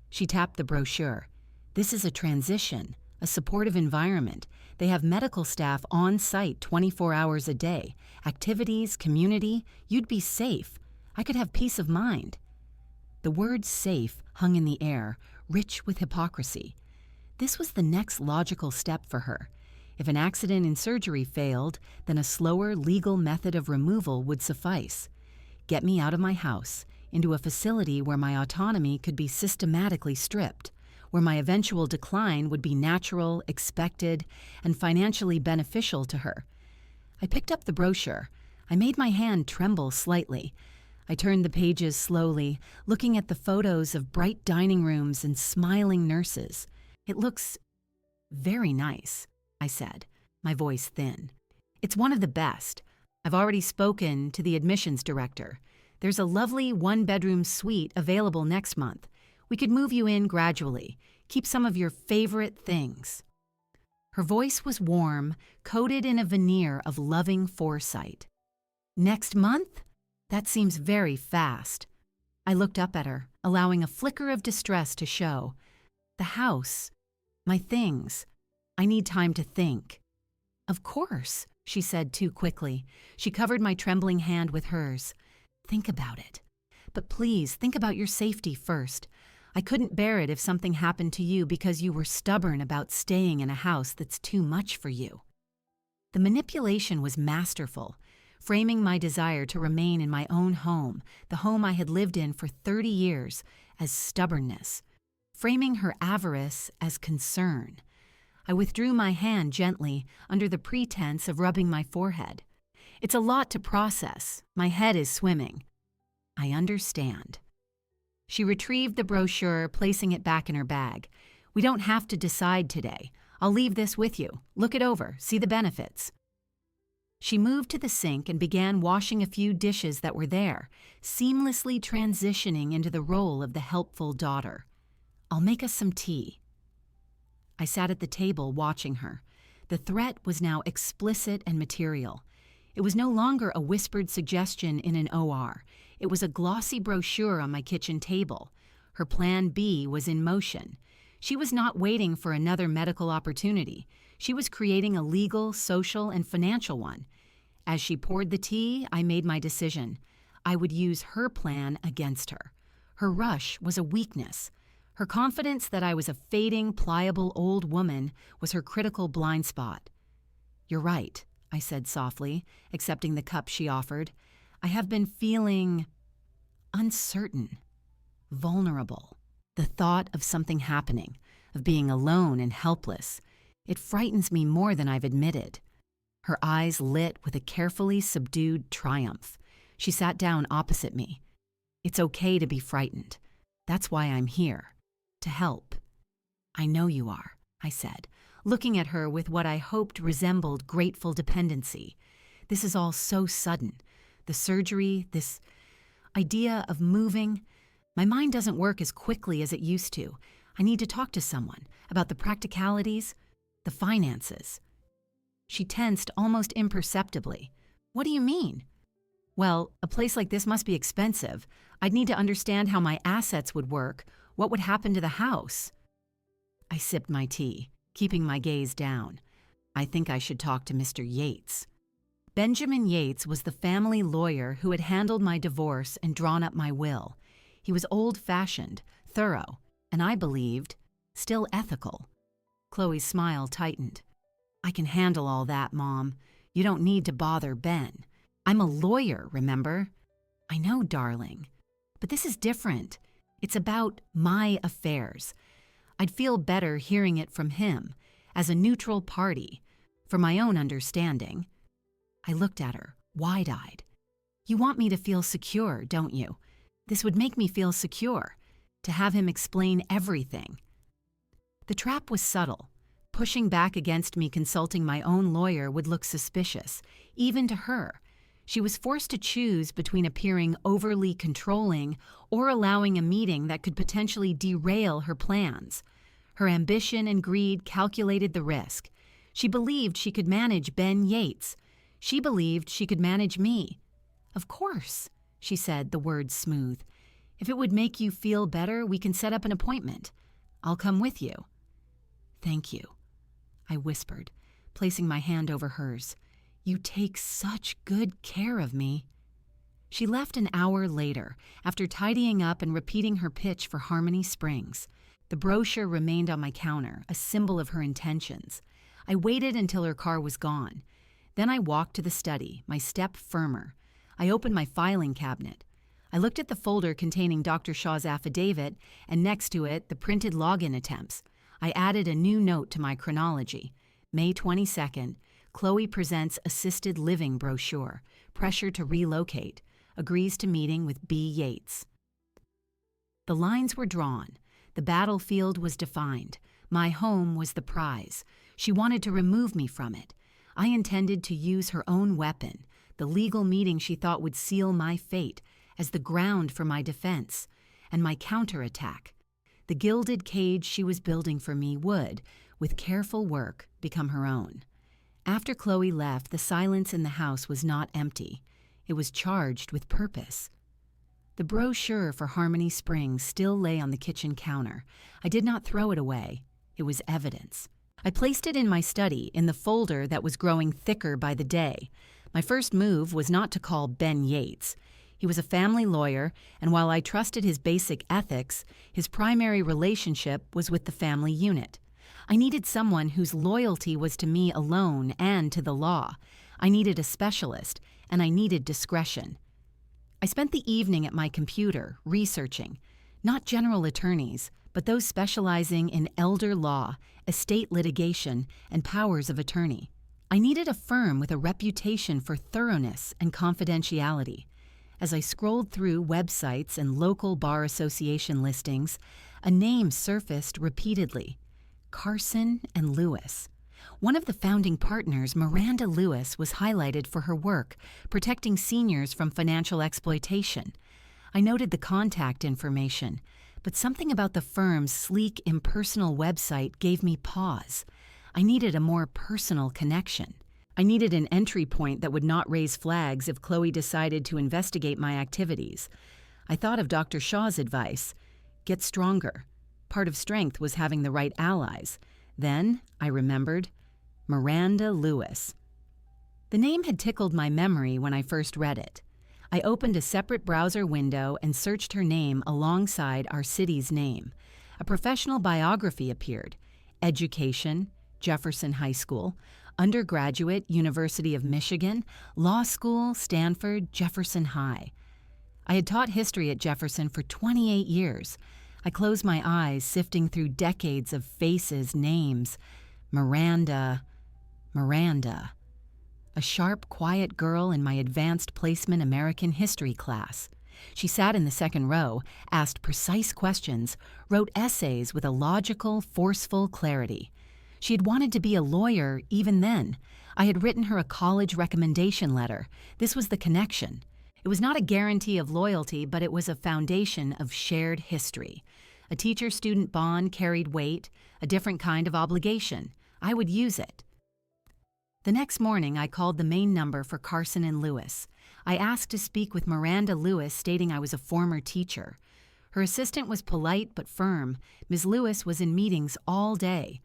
She tapped the brochure. "This is a transition, a supportive environment. They have medical staff on site 24 hours a day. Activities, community, you'd be safe. I could have peace of mind." The word safe hung in the air, rich with hypocrisy. This was the next logical step for her. If an accident in surgery failed, then a slower legal method of removal would suffice. Get me out of my house, into a facility where my autonomy could be systematically stripped, where my eventual decline would be natural, expected, and financially beneficial to her. I picked up the brochure. I made my hand tremble slightly. I turned the pages slowly, looking at the photos of bright dining rooms and smiling nurses. "It looks very nice," I said, my voice thin. "It's one of the best. I've already spoken to the admissions director. There's a lovely one-bedroom suite available next month. We could move you in gradually. Keep some of your favorite things." Her voice was warm, coated in a veneer of loving foresight. "Next month? That seems very fast." I looked up at her, allowing a flicker of distress to show. "The house, my things. I need time to think." "Of course," she said too quickly. She covered my trembling hand with hers. "Think about it. But please, think about your safety first. I couldn't bear it if something happened to you because you were stubborn about staying in a house that's too much for you." The manipulation was masterful, framing my desire to remain in my own home, the home I had lived in for 30 years, as stubbornness, framing her avarice as concern. I withdrew my hand gently under the pretense of rubbing my forehead. "It's a lot to process. My head is swimming." "I understand." She retrieved the brochure, placing it back in her bag. "We don't have to decide today. I'll leave this with you. Look it over, see the benefits." She moved to the sink and began washing a few dishes that were there, seamlessly transitioning into the role of the helpful daughter. "I'll make us some tea." I sat at the table watching her. The threat was now explicit and material. It was no longer a whispered suggestion in an OR. It was a glossy brochure on my kitchen table. Her plan B was in motion. She was not waiting for another medical opportunity. She was creating a legal, social, and financial one. As she poured the tea, I made my decision. I would use her plan against her. Her rush was a weakness. Her confidence that I was a fading, pliable old woman was her critical blind spot. "You're right," I said softly, accepting the cup she offered. "I have been feeling uncertain, vulnerable. The thought of something happening, of being alone and helpless, it frightens me more than I've admitted." Her eyes lit with a carefully subdued triumph. She sat down opposite me. "It's okay to be frightened. That's why I'm here. To help." "I know you are," I said, looking at her with what I hoped resembled grateful dependency. "This is all so sudden. The surgery, this idea of moving. My mind doesn't work as quickly as it used to. I need to talk to someone about the practicalities, the finances." She tensed almost imperceptibly. "What do you mean?" "Well, a place like this must be expensive. I'd need to understand how my assets would work, what would happen to the house." I sipped my tea, keeping my gaze down. "I think I should talk to Mr. Yates." Benjamin Yates was the family lawyer who had handled my divorce and drawn up my will. He was old-fashioned, thorough, and I believed, still ethical. Chloe's smile tightened. "I can handle all that, Mom. You don't need to bother Ben. I'm a lawyer, remember?" "I know, darling. But this is different. It's about my affairs. I'd feel better hearing it from him, as a neutral party, for my own understanding." I looked at her, wide-eyed. "You want me to feel secure, don't you? This would make me feel secure, to have him explain everything." The trap was subtle. Pushing back against me consulting my own lawyer would look suspicious, even to her. She was forced to choose between appearing overly controlling or allowing a meeting that could potentially derail her plans. Her ambition and greed calculated the risk. She believed she could manage Ben Yates. She believed she could manage me. "Of course," she said, the words smooth. "If it would make you feel better, we can set up an appointment. I'll come with you." "Thank you," I whispered, placing my hand over hers. "You take such good care of me." She left an hour later, after tidying up and repeating her pitch for Harmony Springs. The brochure remained on my counter, a symbol of her intentions. I waited until her car was gone. Then I walked to the study, my step firmer. I opened my filing cabinet. I looked at the folder containing Dr. Shaw's affidavit, and next to it, the printed login attempts. I added a new note to my chronology. May 22nd, Chloe presents assisted living brochure, pressure to relocate, agrees to meeting with B. Yates. The lines were drawn. The battlefield was defined. My home was the prize. She wanted to remove me from it. I intended to use her own weapon, the legal meeting she thought would seal my fate as the ground for my defense and my counterattack. The gilded cage she was building for me would, with careful work, become her own. After Chloe left, the silence in the house was not empty. It was charged with purpose. The brochure for Harmony Springs still lay on the kitchen counter. I did not throw it away. It was evidence. I placed it in my study in the folder that was growing thicker by the day. My first move was not to call Ben Yates. He was a family lawyer, and while I trusted his basic ethics, his primary relationship was with the family unit. I needed someone whose loyalty was to me alone and to the law. I needed a specialist, and I needed discretion. I spent the evening at my computer, researching, not general attorneys, but those specializing in elder law, estate litigation, and powers of attorney. I needed a firm with a reputation for thoroughness and confidentiality. As I scrolled through websites and local bar association listings, a name surfaced repeatedly: Carson and Lewis. One of the founding partners, Miranda Lewis, was highlighted for her work protecting seniors from financial exploitation. I noted the contact information, but something about the firm's sleek, impersonal website gave me pause. I needed a more personal connection. I needed an entry point that would not raise flags if Chloe decided to investigate my activities. I thought of Dr. Shaw's advice: get stronger. Part of strength was having the right allies. Then, I remembered, Miranda Lewis. The name had tickled my memory when I first read it. I opened a separate browser window and searched her name alongside our city's name. A professional biography appeared: education, Jefferson High School; undergraduate, University of Michigan; law school, Stanford, Jefferson High. I had taught history at Jefferson for 28 years. I closed my eyes, sifting through decades of faces, names. Miranda. A sharp, quiet girl in my advanced placement American history class. She sat in the second row, asked precise questions, wrote essays with a logical, forceful clarity. She had wanted to be a lawyer even then. I had written her a college recommendation letter. This was the connection. It was not a guarantee of loyalty, but it was a foundation of shared history. A teacher-student bond carried weight, a different kind of obligation. I would use it. The next morning, I called the main number for Carson and Lewis. I asked to speak with Miranda Lewis, stating I was a former teacher. Her assistant was polite but firm. Ms. Lewis was in meetings all day.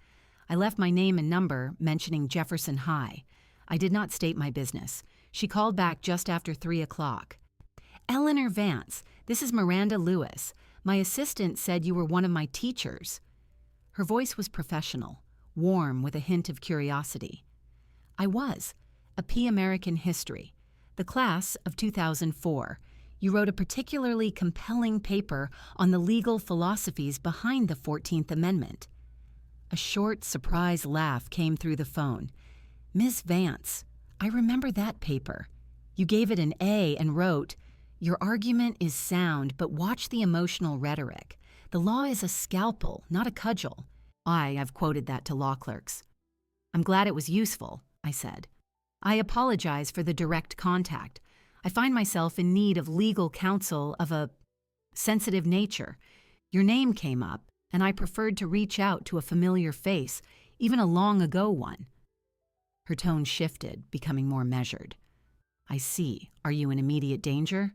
I left my name and number, mentioning Jefferson High. I did not state my business. She called back just after 3 o'clock. Eleanor Vance, this is Miranda Lewis. My assistant said you were one of my teachers. Her voice was professional, warm with a hint of curiosity. I was. A P. American History. The class of 2004. You wrote a particularly compelling paper on the legal philosophies behind the 14th Amendment. A short, surprised laugh came through the phone. Ms. Vance, I remember that paper. You gave it an A and wrote, "Your argument is sound, but watch the emotional rhetoric. The law is a scalpel, not a cudgel." I've quoted that to law clerks. I'm glad it was useful, I said. I apologize for the direct contact. I find myself in need of legal counsel of a sensitive nature. Your name came up, and I preferred to reach out to a familiar face, even a long-ago one. Her tone shifted, becoming more measured. I see. Are you in immediate danger?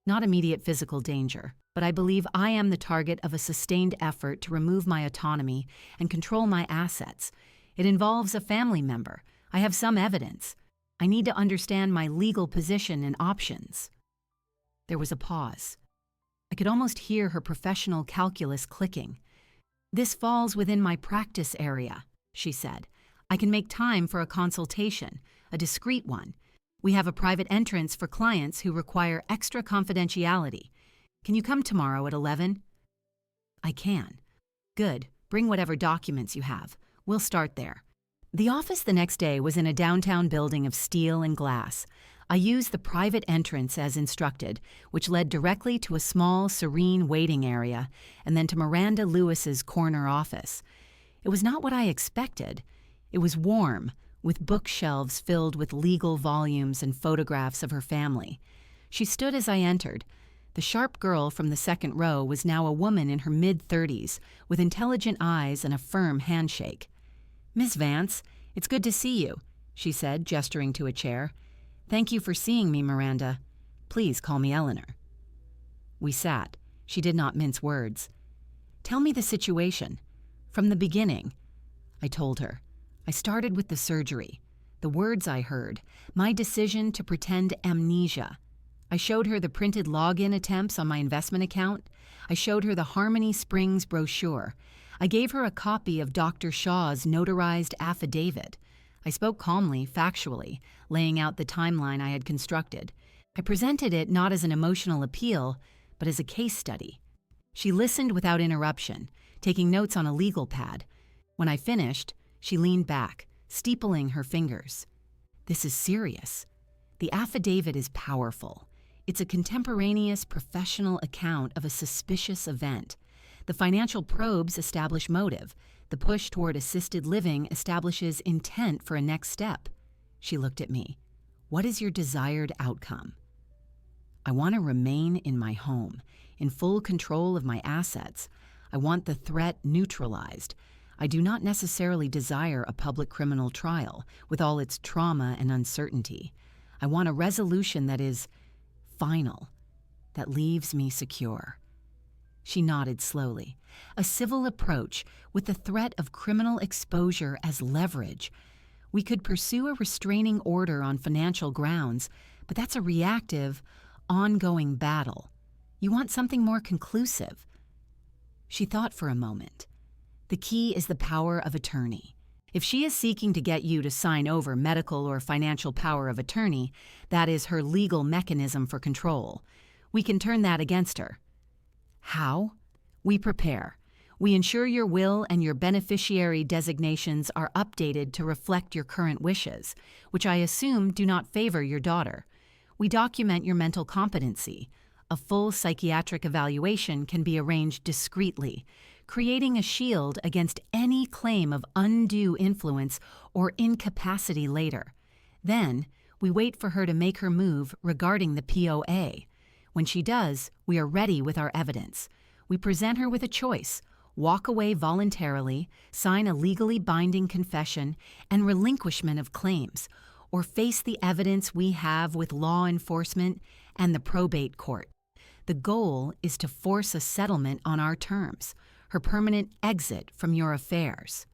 Not immediate physical danger, but I believe I am the target of a sustained effort to remove my autonomy and control my assets. It involves a family member. I have some evidence. I need to understand my legal position and options. There was a pause. I could almost hear her professional calculus clicking. This falls within my practice area, she said. I can make time for a consultation, a discreet one. We have a private entrance for clients who require extra confidentiality. Can you come tomorrow at 11? I can. Good. Bring whatever documents you have. We'll start there. The office the next day was in a downtown building of steel and glass. I used the private entrance as instructed, which led directly to a small, serene waiting area and then to Miranda Lewis's corner office. It was not what I expected. It was warm, with bookshelves filled with legal volumes and photographs of her family. She stood as I entered. The sharp girl from the second row was now a woman in her mid-30s, with intelligent eyes and a firm handshake. "Miss Vance, it's good to see you," she said, gesturing to a chair. "Thank you for seeing me, Miranda. Please call me Eleanor." We sat. She did not mince words. "Tell me the situation. From the beginning." I told her. I started with the surgery, the words I heard, my decision to pretend amnesia. I showed her the printed login attempts on my investment account. I showed her the Harmony Springs brochure. I gave her a copy of Dr. Shaw's notarized affidavit. I spoke calmly, factually, laying out the timeline I had constructed. I presented it not as an emotional appeal, but as a case study. She listened without interruption, taking notes on a legal pad. When I finished, she leaned back, steepling her fingers. "This is serious. The affidavit is powerful. It's a contemporaneous professional account of a suspicious event. The financial probes establish motive. The push toward assisted living establishes intent for a next step." She looked at me. "What is your desired outcome?" "I want to remain in my home, in full control of my assets. I want the threat neutralized. I do not necessarily desire a public criminal trial, with all its trauma and uncertainty. I want a resolution that is final, that leaves me secure." She nodded slowly. "A civil approach, with the threat of criminal exposure as leverage. We could pursue a restraining order on financial grounds, but that's a reactive, ongoing battle. You want something more conclusive." She thought for a moment. "The key is the power of attorney. If she is seeking to get you to sign over medical or financial power of attorney, that is her legal mechanism for control. We can turn that against her." "How?" "We prepare. We ensure your will and your beneficiary designations are updated to reflect your current wishes, which I assume do not favor your daughter. We document your mental competency. A full psychiatric evaluation can be arranged discreetly, creating a shield against any claim of undue influence or incapacity later. Then, we wait for her to make her move regarding the POA. When she does, we are ready with our evidence. We present her with a choice: walk away voluntarily, sign a legally binding confession, and relinquishment of claims, or face the evidence we have with law enforcement and the probate court. The goal is to force a settlement on our terms, her permanent exit from your affairs."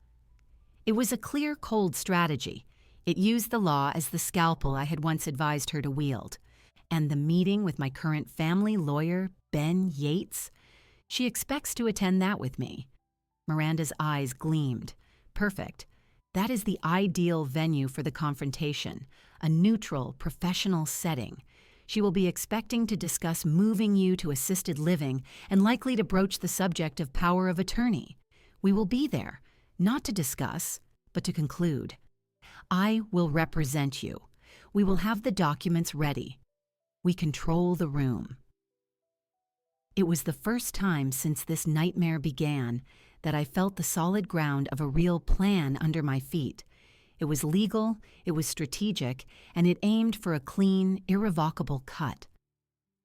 It was a clear, cold strategy. It used the law as the scalpel I had once advised her to wield. And the meeting with my current family lawyer, Ben Yates? She expects to attend that with me. Miranda's eyes gleamed. Perfect. That is the ideal venue for the confrontation, a neutral, professional setting. She will be expecting to discuss moving you to assisted living and likely to broach the subject of power of attorney. We will be there, not to discuss, but to conclude. I will represent you. We will have the documents ready. We control the room. It was the first time since this nightmare began that I felt the solid ground of a real plan under my feet. It was legal, it was strategic, and it aimed for a clean, irrevocable cut.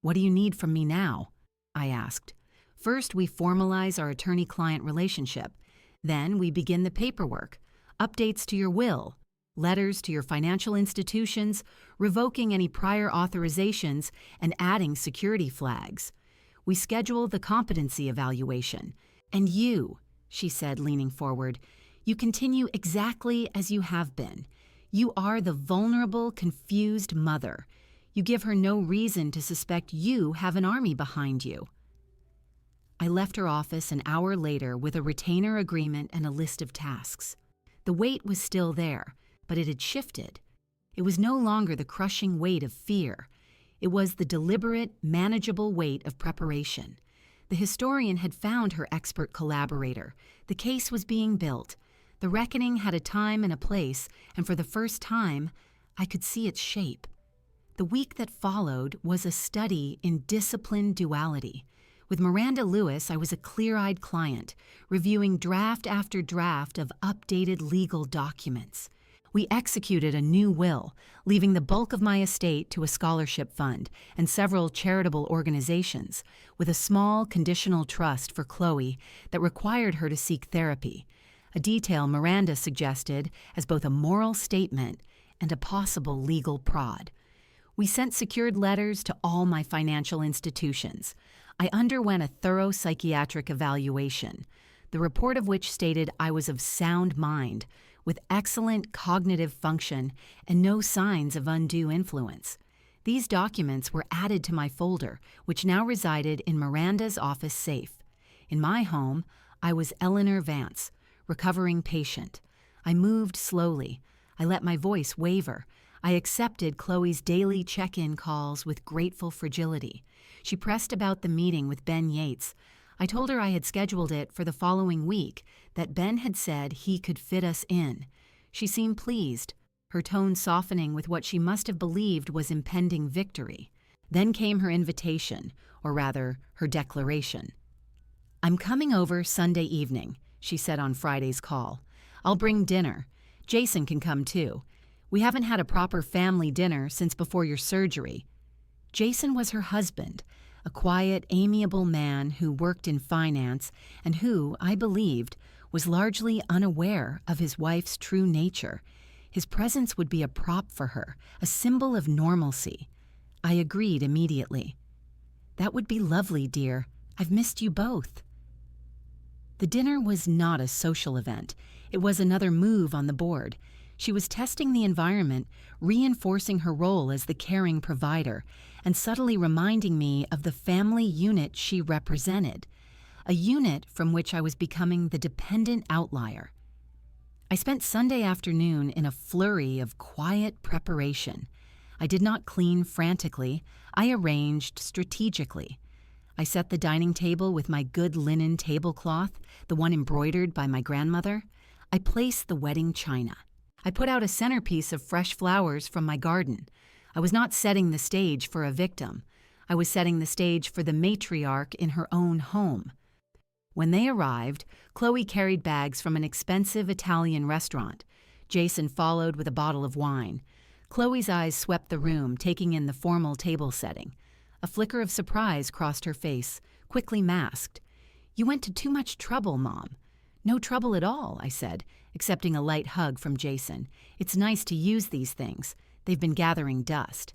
"What do you need from me now?" I asked. "First, we formalize our attorney-client relationship. Then we begin the paperwork, updates to your will, letters to your financial institutions, revoking any prior authorizations, and adding security flags. We schedule the competency evaluation. And you," she said, leaning forward, "you continue exactly as you have been. You are the vulnerable, confused mother. You give her no reason to suspect you have an army behind you." I left her office an hour later with a retainer agreement and a list of tasks. The weight was still there, but it had shifted. It was no longer the crushing weight of fear. It was the deliberate, manageable weight of preparation. The historian had found her expert collaborator. The case was being built. The reckoning had a time and a place, and for the first time, I could see its shape. The week that followed was a study in discipline duality. With Miranda Lewis, I was a clear-eyed client, reviewing draft after draft of updated legal documents. We executed a new will, leaving the bulk of my estate to a scholarship fund and several charitable organizations, with a small conditional trust for Chloe that required her to seek therapy, a detail Miranda suggested as both a moral statement and a possible legal prod. We sent secured letters to all my financial institutions. I underwent a thorough psychiatric evaluation, the report of which stated I was of sound mind, with excellent cognitive function and no signs of undue influence. These documents were added to my folder, which now resided in Miranda's office safe. In my home, I was Eleanor Vance, recovering patient. I moved slowly. I let my voice waver. I accepted Chloe's daily check-in calls with grateful fragility. She pressed about the meeting with Ben Yates. I told her I had scheduled it for the following week, that Ben had said he could fit us in. She seemed pleased, her tone softening with what she must have believed was impending victory. Then came her invitation, or rather, her declaration. "I'm coming over Sunday evening," she said on Friday's call. "I'll bring dinner. Jason can come too. We haven't had a proper family dinner since before your surgery." Jason was her husband, a quiet, amiable man who worked in finance and who, I believed, was largely unaware of his wife's true nature. His presence would be a prop for her, a symbol of normalcy. I agreed immediately. "That would be lovely, dear. I've missed you both." The dinner was not a social event. It was another move on the board. She was testing the environment, reinforcing her role as the caring provider, and subtly reminding me of the family unit she represented, a unit from which I was becoming the dependent outlier. I spent Sunday afternoon in a flurry of quiet preparation. I did not clean frantically. I arranged strategically. I set the dining table with my good linen tablecloth, the one embroidered by my grandmother. I placed the wedding china. I put out a centerpiece of fresh flowers from my garden. I was not setting the stage for a victim. I was setting the stage for the matriarch in her own home. When they arrived, Chloe carried bags from an expensive Italian restaurant. Jason followed with a bottle of wine. Chloe's eyes swept the room, taking in the formal table setting. A flicker of surprise crossed her face, quickly masked. "You went to too much trouble, Mom." "No trouble at all," I said, accepting a light hug from Jason. "It's nice to use these things. They've been gathering dust."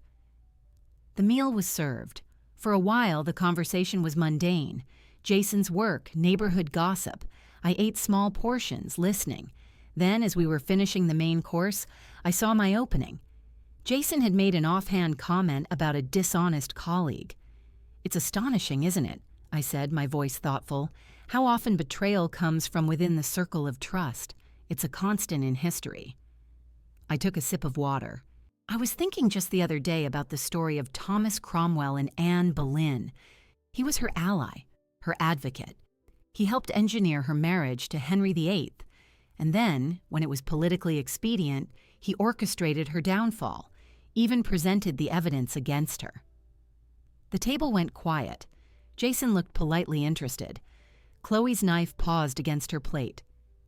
The meal was served. For a while, the conversation was mundane. Jason's work, neighborhood gossip. I ate small portions, listening. Then, as we were finishing the main course, I saw my opening. Jason had made an offhand comment about a dishonest colleague. "It's astonishing, isn't it?" I said, my voice thoughtful. "How often betrayal comes from within the circle of trust. It's a constant in history." I took a sip of water. I was thinking just the other day about the story of Thomas Cromwell and Anne Boleyn. He was her ally, her advocate. He helped engineer her marriage to Henry VIII, and then, when it was politically expedient, he orchestrated her downfall, even presented the evidence against her. The table went quiet. Jason looked politely interested. Chloe's knife paused against her plate.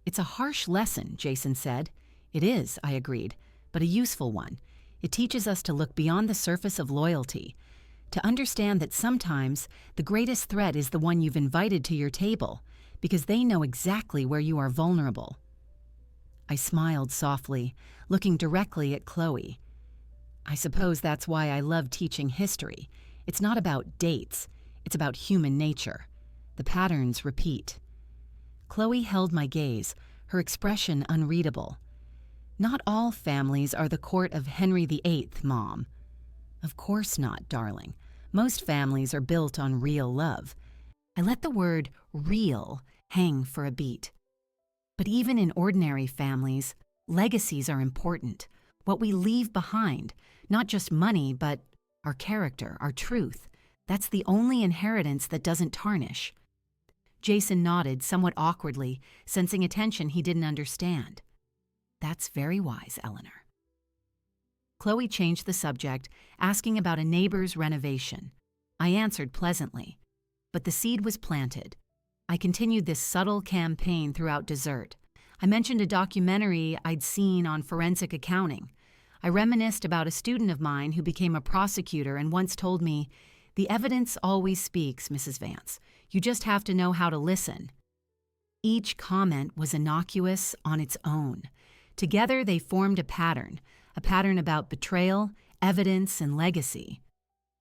"It's a harsh lesson," Jason said. "It is," I agreed, "but a useful one. It teaches us to look beyond the surface of loyalty, to understand that sometimes the greatest threat is the one you've invited to your table, because they know exactly where you are vulnerable." I smiled softly, looking directly at Chloe. "I suppose that's why I love teaching history. It's not about dates. It's about human nature. The patterns repeat." Chloe held my gaze, her expression unreadable. "Not all families are the court of Henry VIII, Mom." "Of course not, darling. Most families are built on real love." I let the word real hang for a beat. But even in ordinary families, legacies are important. What we leave behind, not just money, but our character, our truth. That's the only inheritance that doesn't tarnish. Jason nodded somewhat awkwardly, sensing a tension he didn't understand. "That's very wise, Eleanor." Chloe changed the subject, asking about a neighbor's renovation. I answered pleasantly, but the seed was planted. I continued this subtle campaign throughout dessert. I mentioned a documentary I'd seen on forensic accounting. I reminisced about a student of mine who became a prosecutor and once told me, "The evidence always speaks, Mrs. Vance. You just have to know how to listen." Each comment was innocuous on its own. Together they formed a pattern about betrayal, evidence, and legacy.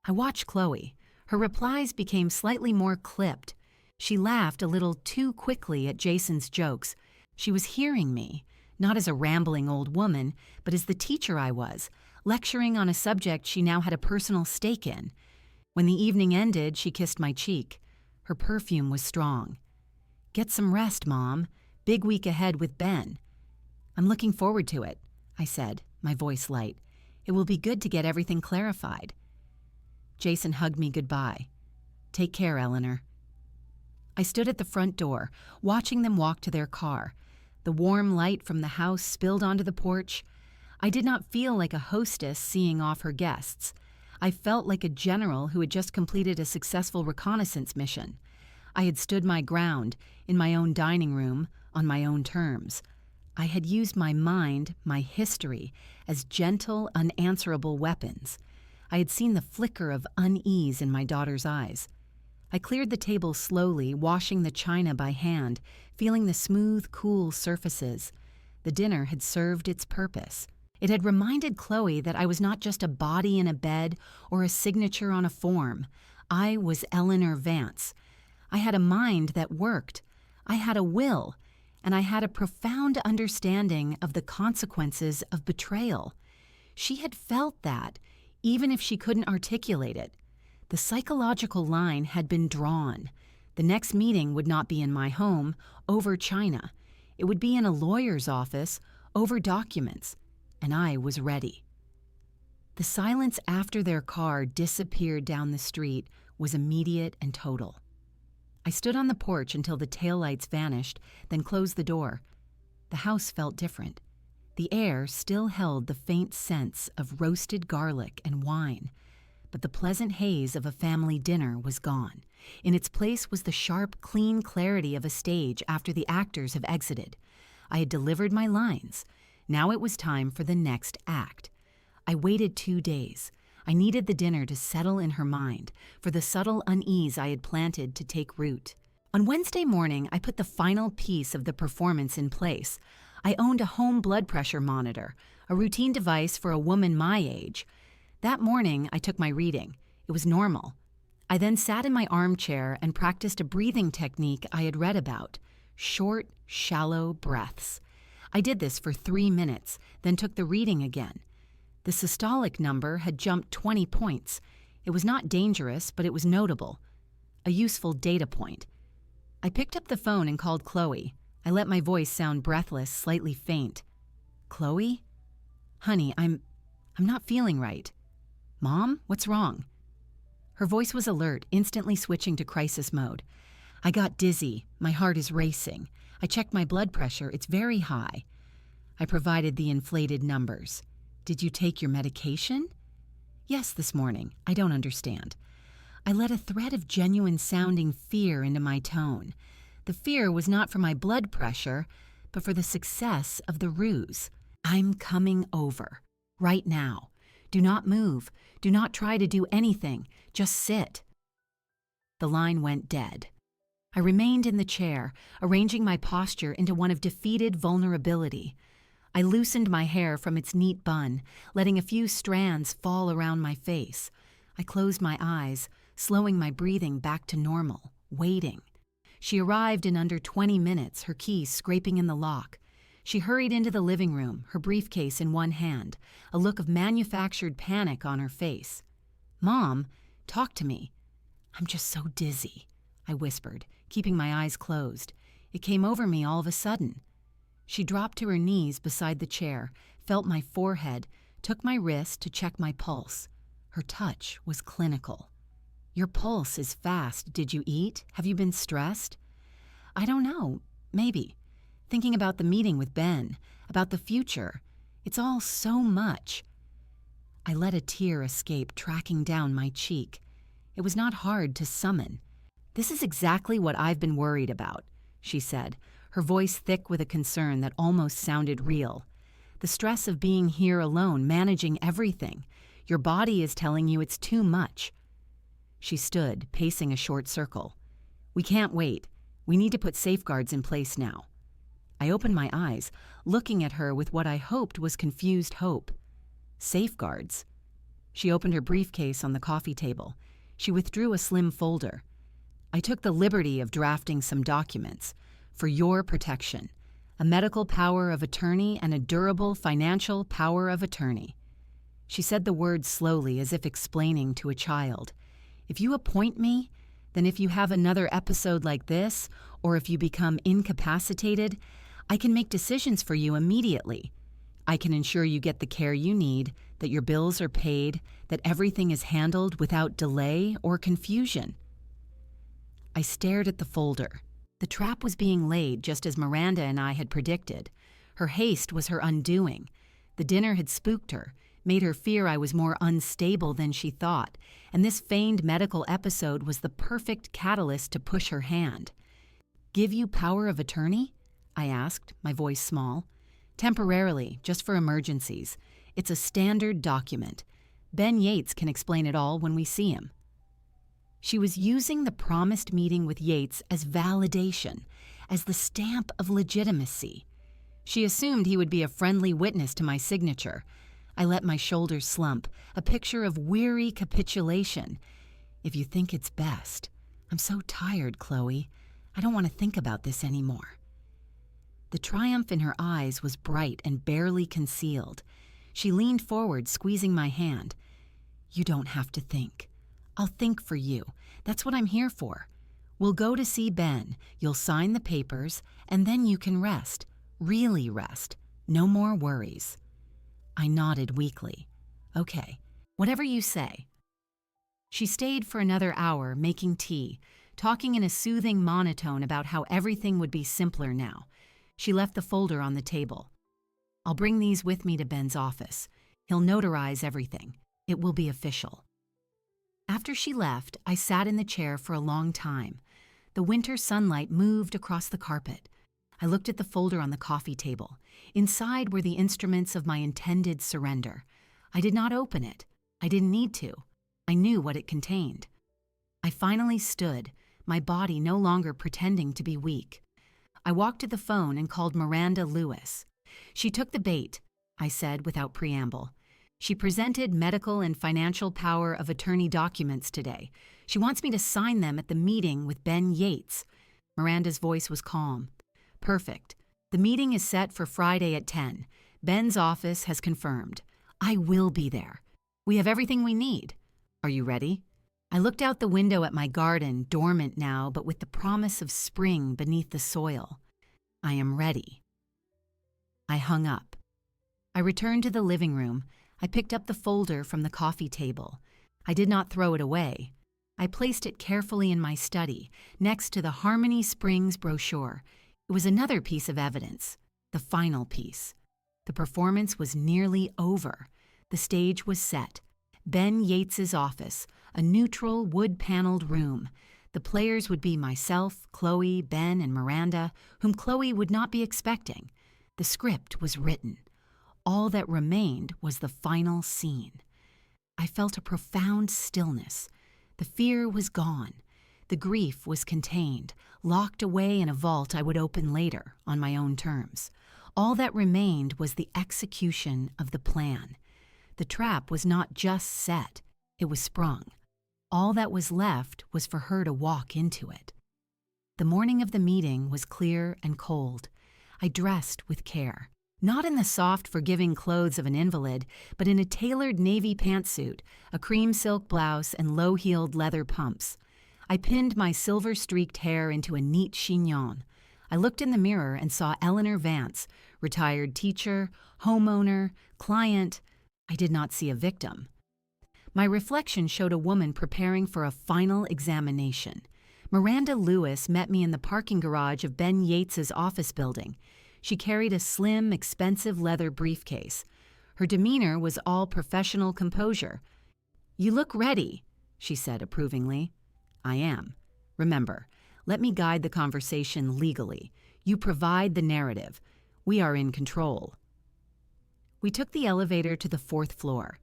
I watched Chloe. Her replies became slightly more clipped. She laughed a little too quickly at Jason's jokes. She was hearing me, not as a rambling old woman, but as the teacher I was, lecturing on a subject she now had a personal stake in. When the evening ended, she kissed my cheek. Her perfume was strong. "Get some rest, Mom. Big week ahead with Ben." "I'm looking forward to it," I said, my voice light. "It will be good to get everything clarified." Jason hugged me goodbye. "Take care, Eleanor." I stood at the front door, watching them walk to their car. The warm light from the house spilled onto the porch. I did not feel like a hostess seeing off her guests. I felt like a general who had just completed a successful reconnaissance mission. I had stood my ground, in my own dining room, on my own terms. I had used my mind, my history, as gentle, unanswerable weapons. I had seen the flicker of unease in my daughter's eyes. I cleared the table slowly, washing the china by hand, feeling the smooth, cool surfaces. The dinner had served its purpose. It had reminded Chloe that I was not just a body in a bed or a signature on a form. I was Eleanor Vance. I had a mind that worked. I had a will, and I had a profound understanding of the consequences of betrayal. She had felt that, even if she couldn't articulate it. The psychological line had been drawn. The next meeting would not be in my home, over china. It would be in a lawyer's office, over documents, and I was ready. The silence after their car disappeared down the street was immediate and total. I stood on the porch until the taillights vanished, then closed the door. The house felt different. The air still held the faint scents of roasted garlic and wine, but the pleasant haze of a family dinner was gone. In its place was the sharp, clean clarity of a stage after the actors have exited. I had delivered my lines. Now it was time for the next act. I waited 2 days. I needed the dinner to settle in her mind, for the subtle unease I had planted to take root. On Wednesday morning, I put the final piece of the performance in place. I owned a home blood pressure monitor, a routine device for a woman my age. That morning, I took my reading. It was normal. I then sat in my armchair and practiced a breathing technique I had read about: short, shallow breaths. I did this for 3 minutes, then took the reading again. The systolic number had jumped 20 points. It was not dangerous, but it was notable. A useful data point. I picked up the phone and called Chloe. I let my voice sound breathless, slightly faint. "Chloe? Honey, I'm not feeling right." "Mom, what's wrong?" Her voice was alert, instantly switching to crisis mode. "I got dizzy. My heart is racing. I checked my blood pressure. It's very high." I provided the inflated numbers. "Did you take your medication?" "Yes, this morning. I don't understand." I let a thread of genuine-sounding fear into my tone. The fear was not for my blood pressure, but for the success of the ruse. "I'm coming over. Right now. Do not move. Do not try to do anything. Just sit." The line went dead. I remained in the chair, arranging my posture into one of defeated vulnerability. I loosened my hair from its neat bun, letting a few strands fall around my face. I closed my eyes, slowing my breathing back to normal, waiting. She arrived in under 20 minutes, her keys scraping in the lock. She hurried into the living room, her briefcase in one hand, a look of manufactured panic on her face. "Mom, talk to me." "I'm just so dizzy," I whispered, keeping my eyes closed. It came over me all of a sudden. She dropped to her knees beside the chair, felt my forehead, took my wrist to check my pulse. Her touch was clinical. "Your pulse is fast. Did you eat? Have you been stressed?" "I don't know. Maybe. Thinking about the meeting with Ben, about the future. It's all so much." I let a tear escape, tracking down my cheek. It was not hard to summon. "This is exactly what I've been worried about," she said, her voice thick with a concern that almost sounded real. "The stress of being here alone, managing everything. Your body is telling you it's too much." She stood, pacing a short circle. "We can't wait. We need to put safeguards in place now." I opened my eyes, looking at her with what I hoped was confused hope. Safeguards? She opened her briefcase on the coffee table. She withdrew a slim folder. "I took the liberty of drafting some documents. For your protection. A medical power of attorney and a durable financial power of attorney." She said the words slowly, as if explaining to a child. "If you appoint me, then if you have another episode like this, or if you become incapacitated, I can make decisions for you immediately. I can ensure you get the care you need, that your bills are paid, that everything is handled without delay or confusion." I stared at the folder. The trap was being laid just as Miranda and I had predicted. Her haste was her undoing. The dinner had spooked her, made her fear I was more unstable than she thought, and this feigned medical episode was the perfect catalyst to push her hand. "Give you power of attorney?" I asked, my voice small. "Temporarily, just for emergencies. It's a standard document. Ben Yates can explain it all when we see him." She was using the promised meeting with Yates as validation, as the stamp of legitimacy. She assumed he would be a friendly witness to my signature. I let my shoulders slump, a picture of weary capitulation. "If you think it's best. I'm so tired, Chloe. I don't want to think about this anymore." The triumph in her eyes was bright and barely concealed. She leaned forward, squeezing my hand. "You don't have to think. I'll think for you. That's what I'm here for. We'll go to see Ben. You'll sign the papers, and then you can rest. Really rest. No more worries." I nodded weakly. "Okay, whatever you say." She stayed for another hour, making tea, talking in a soothing monotone about how everything would be simpler now. She left the folder on the table. "I'll bring these with me to Ben's office. He'll notarize everything. It will be official." After she left, I sat in the chair for a long time. The winter sunlight moved across the carpet. I looked at the folder on the coffee table. Inside were the instruments of my intended surrender. I did not open it. I didn't need to. I knew what it contained. I finally stood, my body no longer pretending to be weak. I walked to the phone and called Miranda Lewis. She took the bait, I said without preamble. She presented medical and financial power of attorney documents today. She wants me to sign them at the meeting with Ben Yates. Miranda's voice was calm. "Perfect. The meeting is set for Friday at 10. Ben's office has confirmed. I will be there. We have everything we need. Are you ready?" I looked out the window at my garden, dormant now, but with the promise of spring beneath the soil. "I am ready." I hung up. I returned to the living room. I picked up the folder from the coffee table. I did not throw it away. I placed it carefully in my study, next to the Harmony Springs brochure. It was another piece of evidence, the final piece. The performance was nearly over. The stage was set. Ben Yates's office, a neutral wood-paneled room. The players would be myself, Chloe, Ben, and Miranda, whom Chloe would not be expecting. The script was written. All that remained was the final scene. I felt a profound stillness. The fear was gone. The grief was contained, locked away in a vault I would open later, on my own terms. All that remained was the execution of the plan. The trap was not just set, it was sprung. All that was left was for her to walk into it. The morning of the meeting was clear and cold. I dressed with care. Not in the soft, forgiving clothes of an invalid, but in a tailored navy pantsuit, a cream silk blouse, and low-heeled leather pumps. I pinned my silver-streaked hair into a neat chignon. I looked in the mirror and saw Eleanor Vance, retired teacher, homeowner, client. I did not see a victim. My reflection showed a woman preparing for a final examination. Miranda Lewis met me in the parking garage of Ben Yates's office building. She carried a slim, expensive leather briefcase. Her demeanor was all professional composure. "You look ready," she said approvingly. "I am. Remember, let me guide the conversation legally. You provide the narrative. We are in control. We took the elevator to the 4th floor.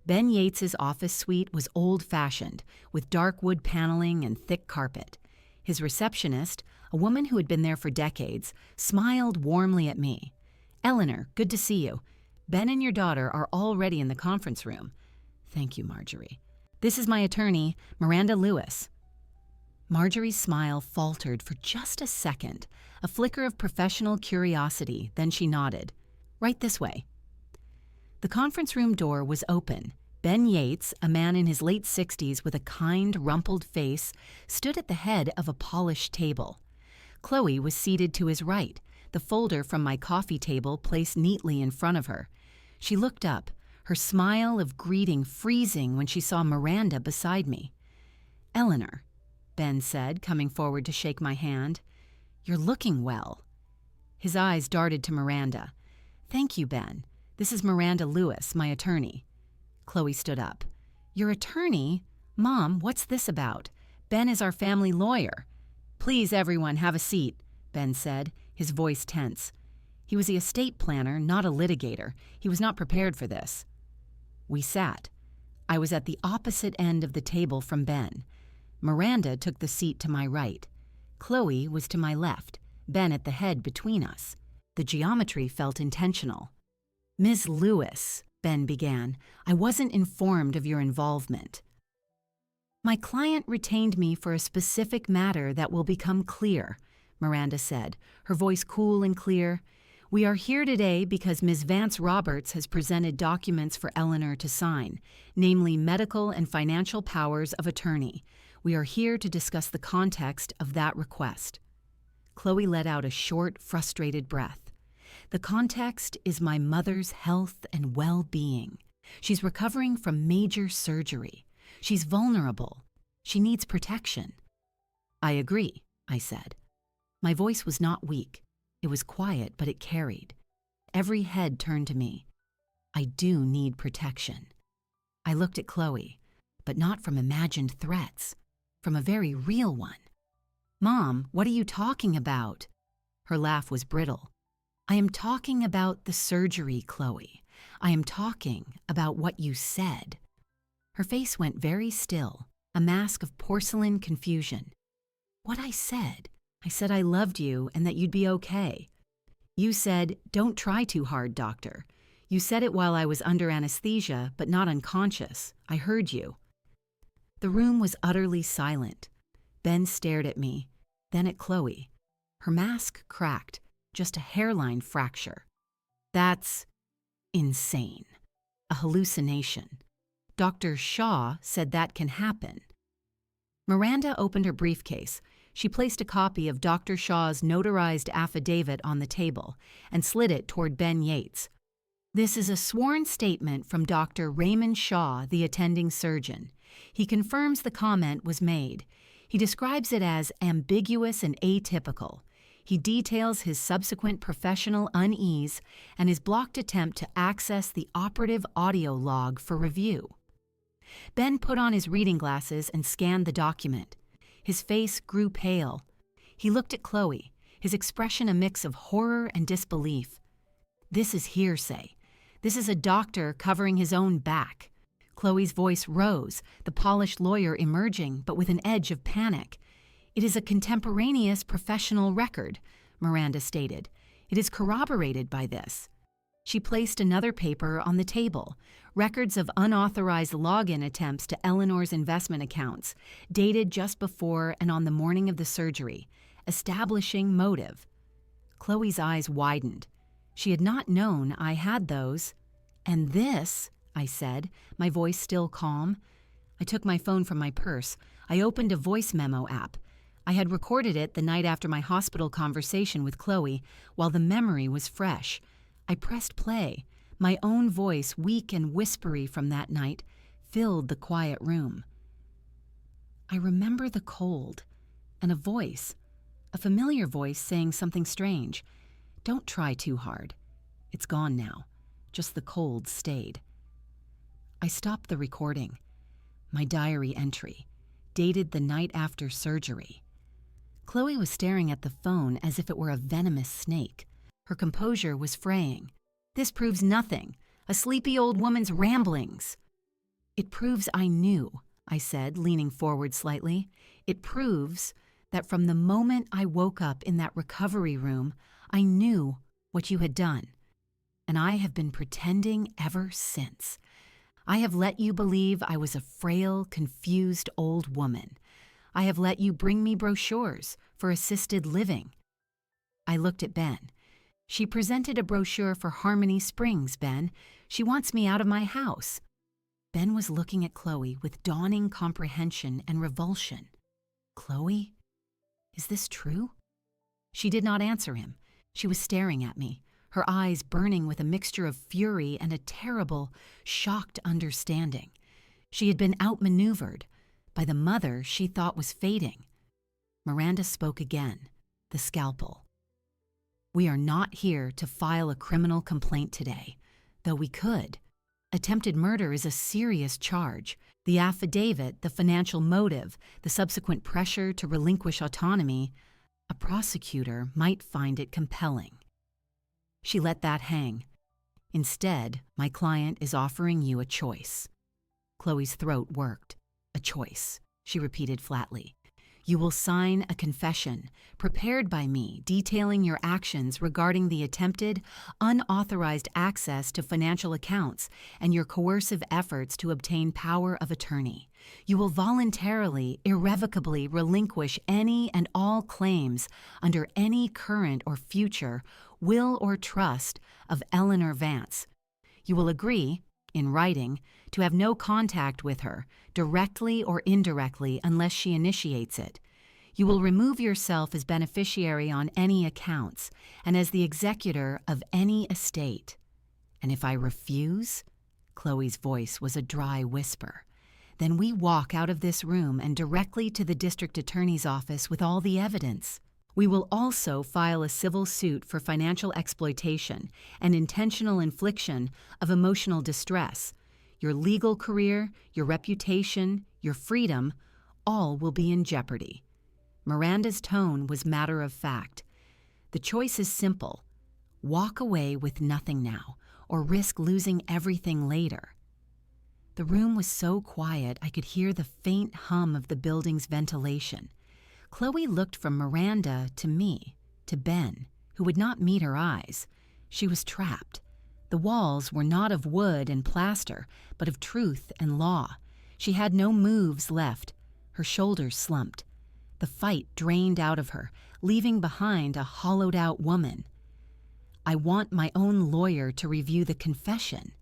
Ben Yates's office suite was old-fashioned, with dark wood paneling and thick carpet. His receptionist, a woman who had been there for decades, smiled warmly at me. "Eleanor, good to see you. Ben and your daughter are already in the conference room." "Thank you, Marjorie. This is my attorney, Miranda Lewis." Marjorie's smile faltered for just a second, a flicker of professional curiosity, then she nodded. "Right this way." The conference room door was open. Ben Yates, a man in his late 60s with a kind, rumpled face, stood at the head of a polished table. Chloe was seated to his right, the folder from my coffee table placed neatly in front of her. She looked up, her smile of greeting freezing when she saw Miranda beside me. "Eleanor," Ben said, coming forward to shake my hand, "you're looking well." His eyes darted to Miranda. "Thank you, Ben. This is Miranda Lewis, my attorney." Chloe stood up. "Your attorney? Mom, what's this about? Ben is our family lawyer." "Please, everyone, have a seat," Ben said, his voice tense. He was the estate planner, not a litigator. He was not prepared for this. We sat. I was at the opposite end of the table from Ben. Miranda took the seat to my right. Chloe was to my left, Ben at the head between us. The geometry felt intentional. "Ms. Lewis," Ben began, "I wasn't informed of your involvement." "My client retained me for a specific matter that will become clear," Miranda said, her voice cool and clear. "We are here today because Ms. Vance Roberts has presented documents for Eleanor to sign, namely medical and financial powers of attorney. We are here to discuss the context of that request." Chloe let out a short, frustrated breath. "The context is my mother's health and well-being. She's recovering from major surgery. She's vulnerable. She needs protection." "I agree," I said. My voice was not weak. It was quiet, but it carried. Every head turned to me. "I do need protection." I looked at Chloe, but not from imagined threats, from a very real one. "Mom, what are you talking about?" Her laugh was brittle. "I am talking about the surgery, Chloe. I am talking about what you said." Her face went very still, a mask of porcelain confusion. "What I said? I said I loved you and that you'd be okay. You said, 'Don't try too hard, doctor.' You said it while I was under anesthesia, but not unconscious. I heard you." The room was utterly silent. Ben stared at me, then at Chloe. Her mask cracked, just a hairline fracture. "That's insane. A hallucination. Dr. Shaw said that can happen." Miranda opened her briefcase. She placed a copy of Dr. Shaw's notarized affidavit on the table and slid it toward Ben Yates. "This is a sworn statement from Dr. Raymond Shaw, the attending surgeon. He confirms the comment was made. He describes it as ambiguous and atypical. He details his subsequent professional unease and his blocked attempt to access the operative audio log for review." Ben put on his reading glasses and scanned the document. His face grew pale. He looked at Chloe, his expression a mix of horror and disbelief. "This is hearsay. This is a doctor covering his own back." Chloe's voice rose, the polished lawyer emerging, but with an edge of panic. "It is a contemporaneous professional record," Miranda stated. "It is corroborated by this." She placed another paper on the table, records of unauthorized login attempts to Eleanor's investment accounts, dated just before and on the morning of the surgery, establishing motive. Chloe's eyes widened. She had not known I had those. "And this," I said, my voice still calm. I took my phone from my purse. I opened a voice memo app. I had recorded it the night after my hospital conversation with Chloe, while the memory was fresh. I pressed play. My own voice, weak and whispery from that night, filled the quiet room. I remember the cold, and a familiar voice saying something strange. "Don't try too hard. It's gone now. Just the cold stayed." I stopped the recording. My diary entry, dated the night after surgery. Chloe was staring at the phone as if it were a venomous snake. Her composure was fraying. "This proves nothing. A sleepy old woman's ramblings." "It proves I knew," I said, leaning forward slightly. "It proves that from the moment I woke up in that recovery room, I knew what you had done. And I have been pretending ever since. I have let you believe I was a frail, confused old woman. I have let you bring me brochures for assisted living." I looked at Ben. "She presented a brochure for Harmony Springs, Ben. She wants me out of my house." Ben was looking at Chloe with dawning comprehension and revulsion. "Chloe, is this true?" She did not answer him. She was staring at me, her eyes burning with a mixture of fury and a terrible, shocked understanding. She had been outmaneuvered by the mother she thought was fading. Miranda spoke again, the scalpel. "We are not here to file a criminal complaint today, though we could. Attempted murder is a serious charge. The affidavit, the financial motive, the subsequent pressure to relinquish autonomy, a prosecutor might find it compelling." She let that hang. "Instead, my client is offering you a choice." Chloe's throat worked. "A choice," she repeated flatly. "You will sign a confession, prepared by me, detailing your actions regarding the attempted, unauthorized access to financial accounts and your coercive efforts to obtain power of attorney. You will voluntarily, irrevocably relinquish any and all claims under any current or future will or trust of Eleanor Vance. You will agree, in writing, to have no contact with her, directly or indirectly, unless she initiates it. You will remove yourself as beneficiary on any accounts and as the executor of any estate. And if I refuse," Chloe's voice was a dry whisper, "then we walk out of this room and directly to the district attorney's office with all the evidence. We will also file a civil suit for financial exploitation and intentional infliction of emotional distress. Your legal career, your reputation, your freedom, all will be in jeopardy." Miranda's tone was matter of fact. "The choice is simple. Walk away with nothing now, or risk losing everything later." The room was so quiet I could hear the faint hum of the building's ventilation. Chloe looked from Miranda to me, to Ben, who would not meet her eyes. She was trapped. The walls were not of wood and plaster, but of truth and law. She had no moves left. Her shoulders slumped. The fight drained out of her, leaving behind a hollowed-out woman. "I want my own lawyer to review the confession."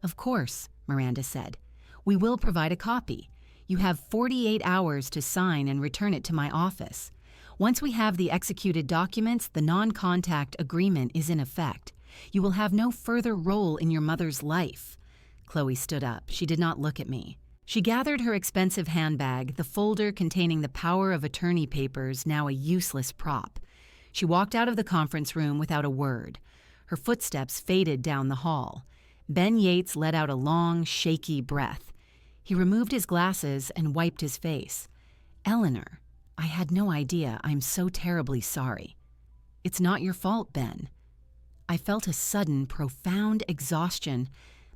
"Of course," Miranda said. "We will provide a copy. You have 48 hours to sign and return it to my office. Once we have the executed documents, the non-contact agreement is in effect. You will have no further role in your mother's life." Chloe stood up. She did not look at me. She gathered her expensive handbag, the folder containing the power of attorney papers, now a useless prop. She walked out of the conference room without a word. Her footsteps faded down the hall. Ben Yates let out a long, shaky breath. He removed his glasses and wiped his face. "Eleanor, I had no idea. I'm so terribly sorry." "It's not your fault, Ben." I felt a sudden, profound exhaustion,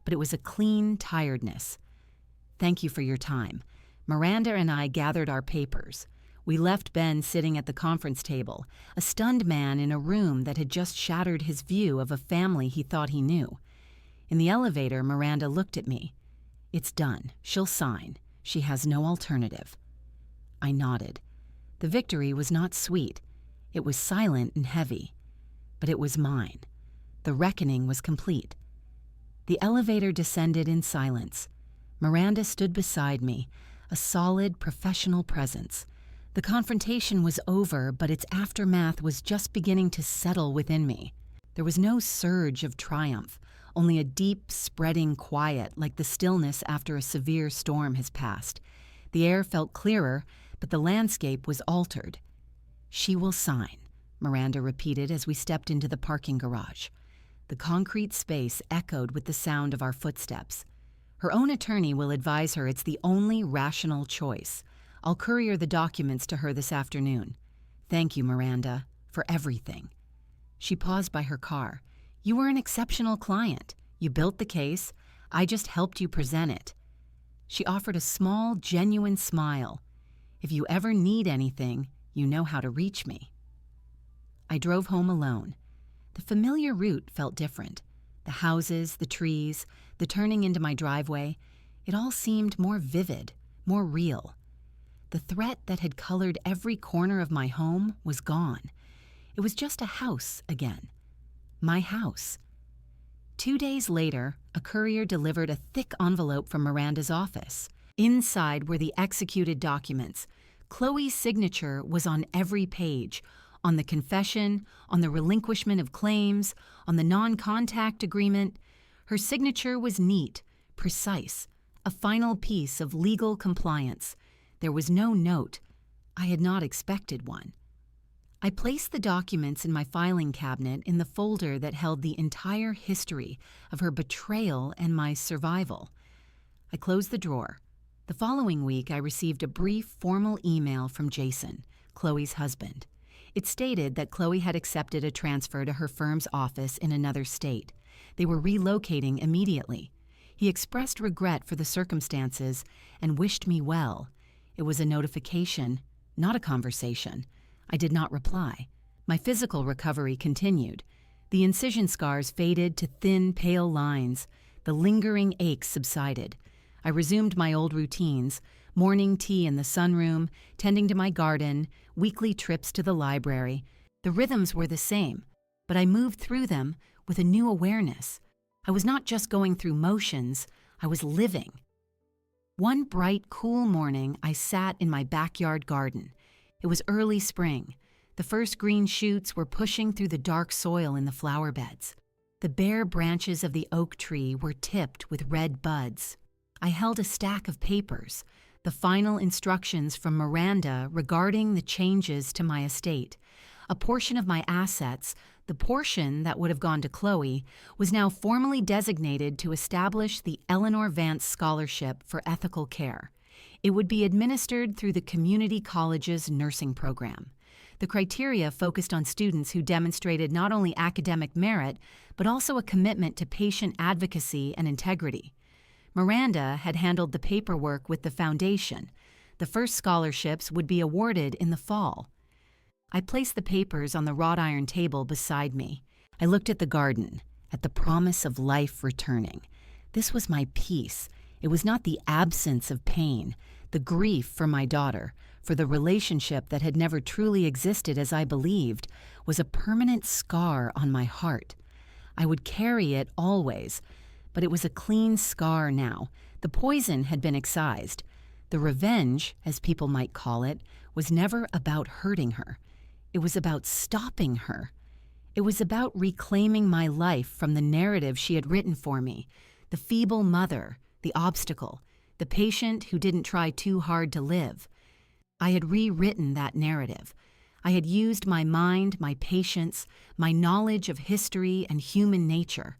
but it was a clean tiredness. "Thank you for your time." Miranda and I gathered our papers. We left Ben sitting at the conference table, a stunned man in a room that had just shattered his view of a family he thought he knew. In the elevator, Miranda looked at me. "It's done. She'll sign. She has no alternative." I nodded. The victory was not sweet. It was silent and heavy. But it was mine. The reckoning was complete. The elevator descended in silence. Miranda stood beside me, a solid, professional presence. The confrontation was over, but its aftermath was just beginning to settle within me. There was no surge of triumph, only a deep, spreading quiet like the stillness after a severe storm has passed. The air felt clearer, but the landscape was altered. "She will sign," Miranda repeated as we stepped into the parking garage. The concrete space echoed with the sound of our footsteps. "Her own attorney will advise her it's the only rational choice. I'll courier the documents to her this afternoon." Thank you, Miranda, for everything. She paused by her car. You were an exceptional client. You built the case. I just helped you present it. She offered a small, genuine smile. If you ever need anything, you know how to reach me. I drove home alone. The familiar route felt different. The houses, the trees, the turning into my driveway, it all seemed more vivid, more real. The threat that had colored every corner of my home was gone. It was just a house again. My house. 2 days later, a courier delivered a thick envelope from Miranda's office. Inside were the executed documents. Chloe's signature was on every page, on the confession, on the relinquishment of claims, on the non-contact agreement. Her signature was neat, precise, a final piece of legal compliance. There was no note. I had not expected one. I placed the documents in my filing cabinet in the folder that held the entire history of her betrayal and my survival. I closed the drawer. The following week, I received a brief, formal email from Jason, Chloe's husband. It stated that Chloe had accepted a transfer to her firm's office in another state. They were relocating immediately. He expressed regret for the circumstances and wished me well. It was a notification, not a conversation. I did not reply. My physical recovery continued. The incision scars faded to thin, pale lines. The lingering aches subsided. I resumed my old routines, morning tea in the sunroom, tending to my garden, weekly trips to the library. The rhythms were the same, but I moved through them with a new awareness. I was not just going through motions, I was living. One bright, cool morning, I sat in my backyard garden. It was early spring. The first green shoots were pushing through the dark soil in the flower beds. The bare branches of the oak tree were tipped with red buds. I held a stack of papers, the final instructions from Miranda regarding the changes to my estate. A portion of my assets, the portion that would have gone to Chloe, was now formally designated to establish the Eleanor Vance Scholarship for Ethical Care. It would be administered through the community college's nursing program. The criteria focused on students who demonstrated not only academic merit, but also a commitment to patient advocacy and integrity. Miranda had handled the paperwork with the foundation. The first scholarships would be awarded in the fall. I placed the papers on the wrought iron table beside me. I looked at the garden, at the promise of life returning. This was my peace. It was not the absence of pain, the grief for my daughter, for the relationship that had never truly existed as I believed, was a permanent scar on my heart. I would carry it always, but it was a clean scar now. The poison had been excised. The revenge, as people might call it, was never about hurting her. It was about stopping her. It was about reclaiming my life from the narrative she had written for me, the feeble mother, the obstacle, the patient who didn't try too hard to live. I had rewritten that narrative. I had used my mind, my patience, my knowledge of history and human nature.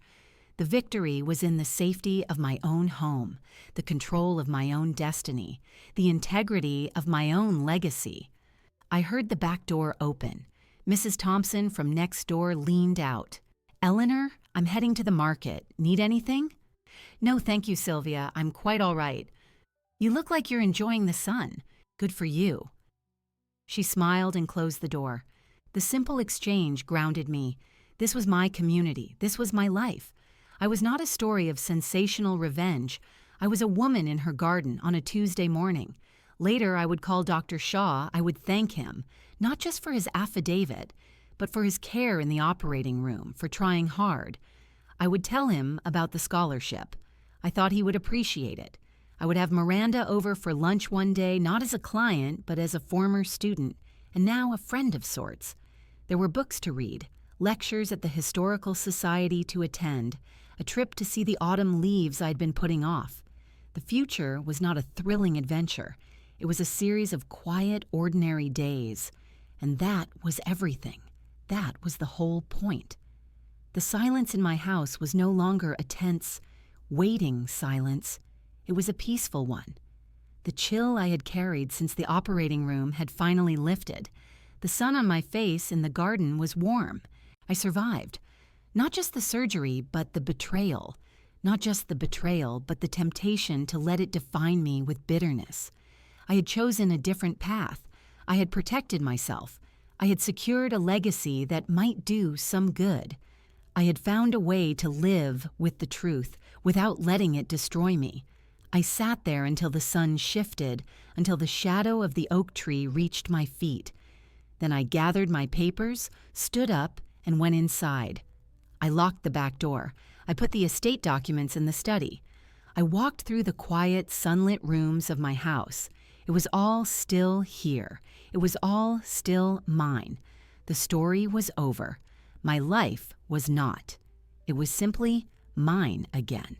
The victory was in the safety of my own home, the control of my own destiny, the integrity of my own legacy. I heard the back door open. Mrs. Thompson from next door leaned out. "Eleanor, I'm heading to the market. Need anything?" "No, thank you, Sylvia. I'm quite all right." "You look like you're enjoying the sun. Good for you." She smiled and closed the door. The simple exchange grounded me. This was my community. This was my life. I was not a story of sensational revenge. I was a woman in her garden on a Tuesday morning. Later, I would call Dr. Shaw. I would thank him, not just for his affidavit, but for his care in the operating room, for trying hard. I would tell him about the scholarship. I thought he would appreciate it. I would have Miranda over for lunch one day, not as a client, but as a former student, and now a friend of sorts. There were books to read, lectures at the Historical Society to attend, a trip to see the autumn leaves I'd been putting off. The future was not a thrilling adventure. It was a series of quiet, ordinary days. And that was everything. That was the whole point. The silence in my house was no longer a tense, waiting silence. It was a peaceful one. The chill I had carried since the operating room had finally lifted. The sun on my face in the garden was warm. I survived. Not just the surgery, but the betrayal. Not just the betrayal, but the temptation to let it define me with bitterness. I had chosen a different path. I had protected myself. I had secured a legacy that might do some good. I had found a way to live with the truth without letting it destroy me. I sat there until the sun shifted, until the shadow of the oak tree reached my feet. Then I gathered my papers, stood up, and went inside. I locked the back door. I put the estate documents in the study. I walked through the quiet, sunlit rooms of my house. It was all still here. It was all still mine. The story was over. My life was not. It was simply mine again.